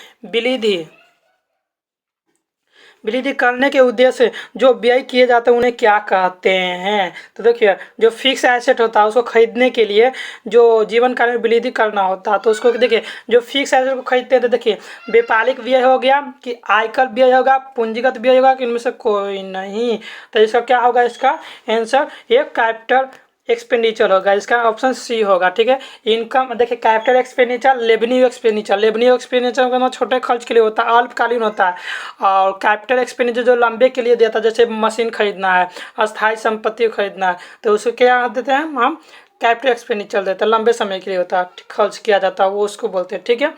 वृद्धि करने के उद्देश्य जो व्यय किए जाते हैं उन्हें क्या कहते हैं। तो देखिए जो फिक्स एसेट होता है उसको खरीदने के लिए जो जीवन काल में वृद्धि करना होता है तो उसको देखिए जो फिक्स एसेट को खरीदते हैं तो देखिए व्यापारिक व्यय हो गया कि आयकर व्यय होगा, पूंजीगत व्यय होगा कि इनमें से कोई नहीं। तो इसका क्या होगा, इसका आंसर एक कैपिटल एक्सपेंडिचर होगा, इसका ऑप्शन सी होगा। ठीक है, इनकम देखिए कैपिटल एक्सपेंडिचर रेवेन्यू एक्सपेंडिचर का छोटे खर्च के लिए होता है, अल्पकालीन होता है, और कैपिटल एक्सपेंडिचर जो लंबे के लिए देता है, जैसे मशीन खरीदना है, अस्थायी संपत्ति खरीदना है, तो उसको क्या देते हैं हम कैपिटल एक्सपेंडिचर देता है, लंबे समय के लिए होता है, खर्च किया जाता है, वो उसको बोलते हैं। ठीक है,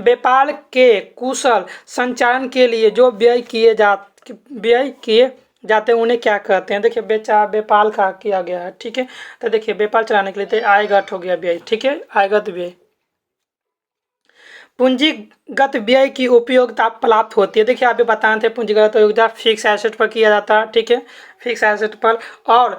व्यापार के कुशल संचालन के लिए जो व्यय किए जाते हैं उन्हें क्या कहते हैं। देखिए व्यापार का किया गया है। ठीक है, तो देखिए व्यापार चलाने के लिए तो आयगत हो गया व्यय। ठीक है, आयगत व्यय। पूंजीगत व्यय की उपयोगिता प्राप्त होती है। देखिए आप भी बताए थे पूंजीगत उपयोगिता फिक्स एसेट पर किया जाता है। ठीक है, फिक्स एसेट पर, और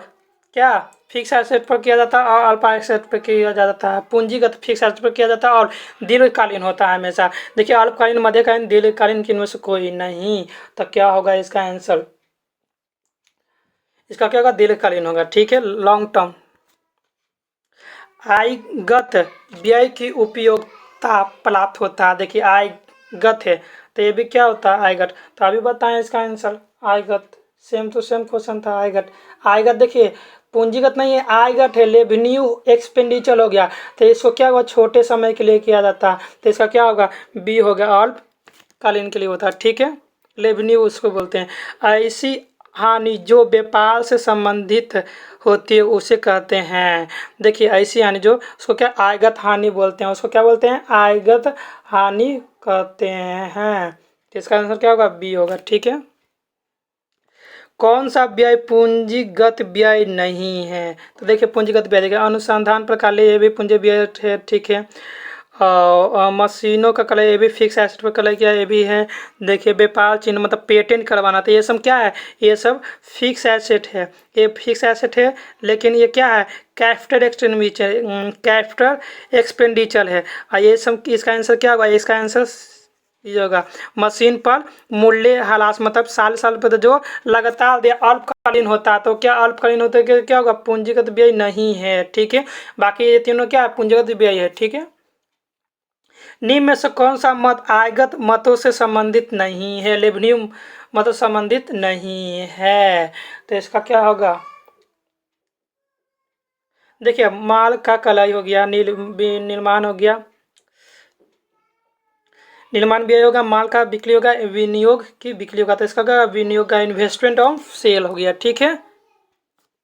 क्या फिक्स एसेट पर किया जाता है और अल्पा एसेट पर किया जाता है। पूंजीगत फिक्स एसेट पर किया जाता है और दीर्घकालीन होता है हमेशा। देखिए अल्पकालीन, मध्यकालीन, दीर्घकालीन किनमें से कोई नहीं, तो क्या होगा इसका आंसर, इसका क्या होगा, दीर्घकालीन होगा। ठीक है, लॉन्ग टर्म। आयगत व्यय की उपयोगिता प्राप्त होता है। देखिए आयगत है तो ये भी क्या होता है, आयगत। तो अभी बताएं इसका आंसर, आयगत। सेम टू सेम क्वेश्चन था, आयगत। आयगत देखिए पूंजीगत नहीं है, आयगत है, रेवेन्यू एक्सपेंडिचर हो गया। तो इसको क्या होगा, छोटे समय के लिए किया जाता है, तो इसका क्या होगा, बी हो गया, अल्पकालीन के लिए होता है। ठीक है, रेवेन्यू उसको बोलते हैं। ऐसी हानि जो व्यापार से संबंधित होती है उसे कहते हैं। देखिए ऐसी हानि जो, उसको क्या आयगत हानि बोलते हैं, उसको क्या बोलते हैं, आयगत हानि कहते हैं। तो इसका आंसर क्या होगा, बी होगा। ठीक है, कौन सा व्यय पूंजीगत व्यय नहीं है। तो देखिए पूंजीगत व्यय, देखिए अनुसंधान प्रकार ये भी पूंजी व्यय है। ठीक है, मशीनों का क्रय ये भी फिक्स एसेट पर क्रय किया, ये भी है। देखिए व्यापार चिन्ह मतलब पेटेंट करवाना, तो ये सब क्या है, ये सब फिक्स एसेट है, ये फिक्स एसेट है। लेकिन ये क्या है, कैपिटल एक्सपेंडिचर है। ये सब, इसका आंसर क्या होगा, इसका आंसर ये होगा मशीन पर मूल्य ह्रास, मतलब साल साल पर जो लगातार अल्पकालीन होता है। तो क्या अल्पकालीन होता है, क्या होगा, पूंजीगत व्यय नहीं है। ठीक है, बाकी ये तीनों क्या है, पूंजीगत व्यय है। ठीक है, निम्न में से कौन सा मत आयगत मतों से संबंधित नहीं है, रेवेन्यू मतों संबंधित नहीं है। तो इसका क्या होगा, देखिए माल का कलाई हो गया, निर्माण हो गया, निर्माण व्यय होगा, माल का बिक्री होगा, विनियोग की बिक्री होगा। तो इसका क्या, विनियोग का इन्वेस्टमेंट ऑफ सेल हो गया। ठीक है,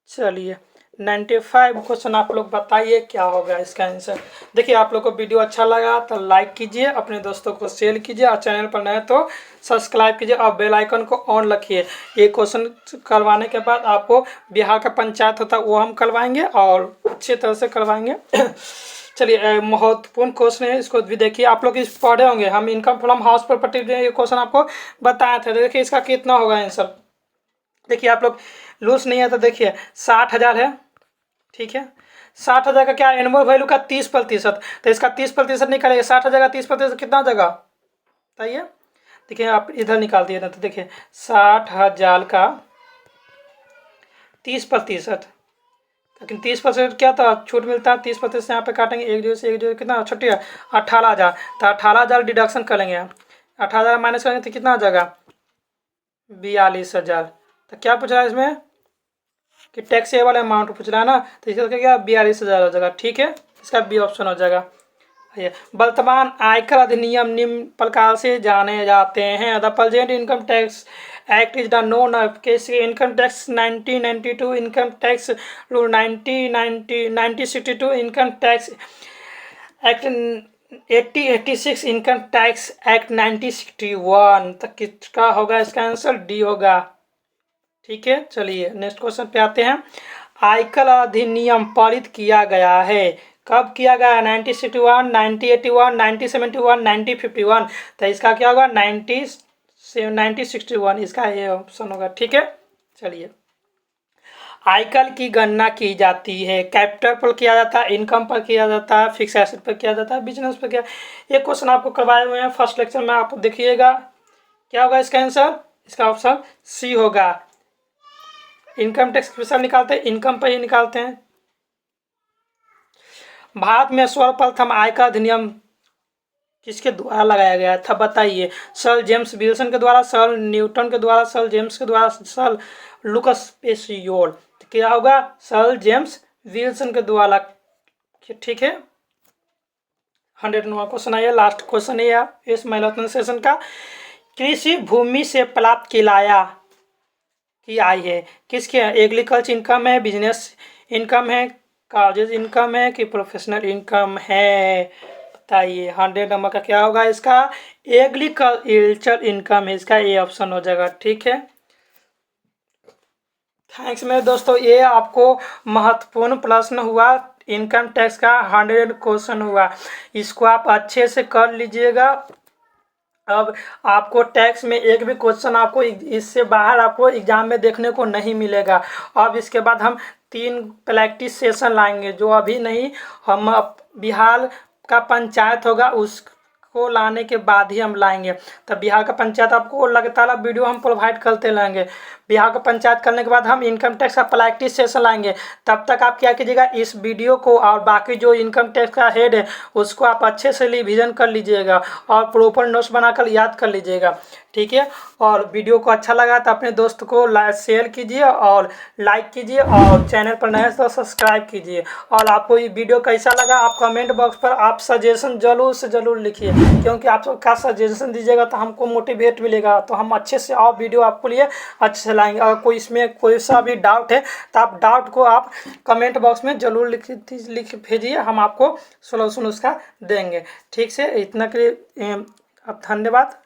चलिए 95 क्वेश्चन आप लोग बताइए क्या होगा इसका आंसर। देखिए आप लोग को वीडियो अच्छा लगा तो लाइक कीजिए, अपने दोस्तों को शेयर कीजिए, और चैनल पर नए तो सब्सक्राइब कीजिए और बेल आइकन को ऑन रखिए। ये क्वेश्चन करवाने के बाद आपको बिहार का पंचायत होता है वो हम करवाएंगे और अच्छी तरह से करवाएंगे। चलिए महत्वपूर्ण क्वेश्चन है, इसको भी देखिए। आप लोग इस पढ़े होंगे, हम इनकम फ्रॉम हाउस प्रॉपर्टी ये क्वेश्चन आपको बताए थे। देखिए इसका कितना होगा आंसर, देखिए आप लोग लूज नहीं है तो देखिए 60,000 है। ठीक है, 60,000 का क्या, एनुअल वैल्यू का 30%, तो इसका 30% निकालिए। 60,000 का 30% कितना जगह बताइए। देखिए आप इधर निकाल दिए ना, तो देखिए 60,000 का 30%, लेकिन 30% क्या था, छूट मिलता है। 30% से यहाँ पे काटेंगे, एक जो से एक जो कितना छुट्टी है 18,000, तो 18,000 डिडक्शन करेंगे। 18,000 माइनस करेंगे तो कितना आ जाएगा, 42,000। तो क्या पूछ रहा है इसमें कि टैक्स ये वाला अमाउंट पूछ रहा है ना, तो इसका क्या 42,000 हो जाएगा। ठीक है, इसका बी ऑप्शन हो जाएगा। वर्तमान आयकर अधिनियम निम्न प्रकार से जाने जाते हैं। The present income tax act is the known income tax 1992, income tax rule 1962, income tax act 1886, income tax act 1961। तक किसका होगा इसका आंसर, डी होगा। ठीक है, चलिए नेक्स्ट क्वेश्चन पे आते हैं। आयकर अधिनियम पारित किया गया है, कब किया गया, 1961, 1981, 1971, 1951। तो इसका क्या होगा, 1961, इसका ये ऑप्शन होगा। ठीक है, चलिए आयकर की गणना की जाती है, कैपिटल पर किया जाता है, इनकम पर किया जाता है, फिक्स एसेट पर किया जाता है, बिजनेस पर किया। ये क्वेश्चन आपको करवाए हुए हैं फर्स्ट लेक्चर में, आप देखिएगा क्या होगा इसका आंसर, इसका ऑप्शन सी होगा। इनकम टैक्स स्पेशल निकालते हैं, इनकम पर ही निकालते हैं। भारत में सर्वप्रथम आयकर अधिनियम किसके द्वारा लगाया गया था बताइए। सर जेम्स विल्सन के द्वारा, सर न्यूटन के द्वारा, सर जेम्स के द्वारा, सर लुकस पेसियोल। तो क्या होगा, सर जेम्स विल्सन के द्वारा। ठीक है, 109 क्वेश्चन आया, लास्ट क्वेश्चन है इस मैराथन सेशन का। कृषि भूमि से प्राप्त किराया की आय है किसके, एग्रीकल्चर इनकम है, बिजनेस इनकम है, कॉलेज इनकम है कि प्रोफेशनल इनकम है, बताइए। 100 नंबर का क्या होगा इसका? एग्रीकल्चर इनकम है, इसका ए ऑप्शन हो जाएगा। ठीक है, थैंक्स मेरे दोस्तों। ये आपको महत्वपूर्ण प्रश्न हुआ, इनकम टैक्स का 100 क्वेश्चन हुआ, इसको आप अच्छे से कर लीजिएगा। अब आपको टैक्स में एक भी क्वेश्चन आपको इससे बाहर आपको एग्जाम में देखने को नहीं मिलेगा। अब इसके बाद हम 3 प्रैक्टिस सेशन लाएंगे, जो अभी नहीं, हम बिहार का पंचायत होगा उसको लाने के बाद ही हम लाएंगे। तब बिहार का पंचायत आपको लगातार वीडियो हम प्रोवाइड करते रहेंगे। बिहार का पंचायत करने के बाद हम इनकम टैक्स का प्रैक्टिस सेशन लाएंगे। तब तक आप क्या कीजिएगा, इस वीडियो को और बाकी जो इनकम टैक्स का हेड है उसको आप अच्छे से रिवीजन कर लीजिएगा और प्रॉपर नोट्स बनाकर याद कर लीजिएगा। ठीक है, और वीडियो को अच्छा लगा तो अपने दोस्त को शेयर कीजिए और लाइक कीजिए, और चैनल पर नए तो सब्सक्राइब कीजिए। और आपको ये वीडियो कैसा लगा आप कमेंट बॉक्स पर आप सजेशन जरूर से ज़रूर लिखिए, क्योंकि आप सबका सजेशन दीजिएगा तो हमको मोटिवेट मिलेगा, तो हम अच्छे से और वीडियो आपके लिए अच्छे से लाएंगे। अगर कोई इसमें कोई सा भी डाउट है तो आप डाउट को आप कमेंट बॉक्स में ज़रूर लिख भेजिए, हम आपको सोल्यूशन उसका देंगे। ठीक से, इतना के लिए अब धन्यवाद।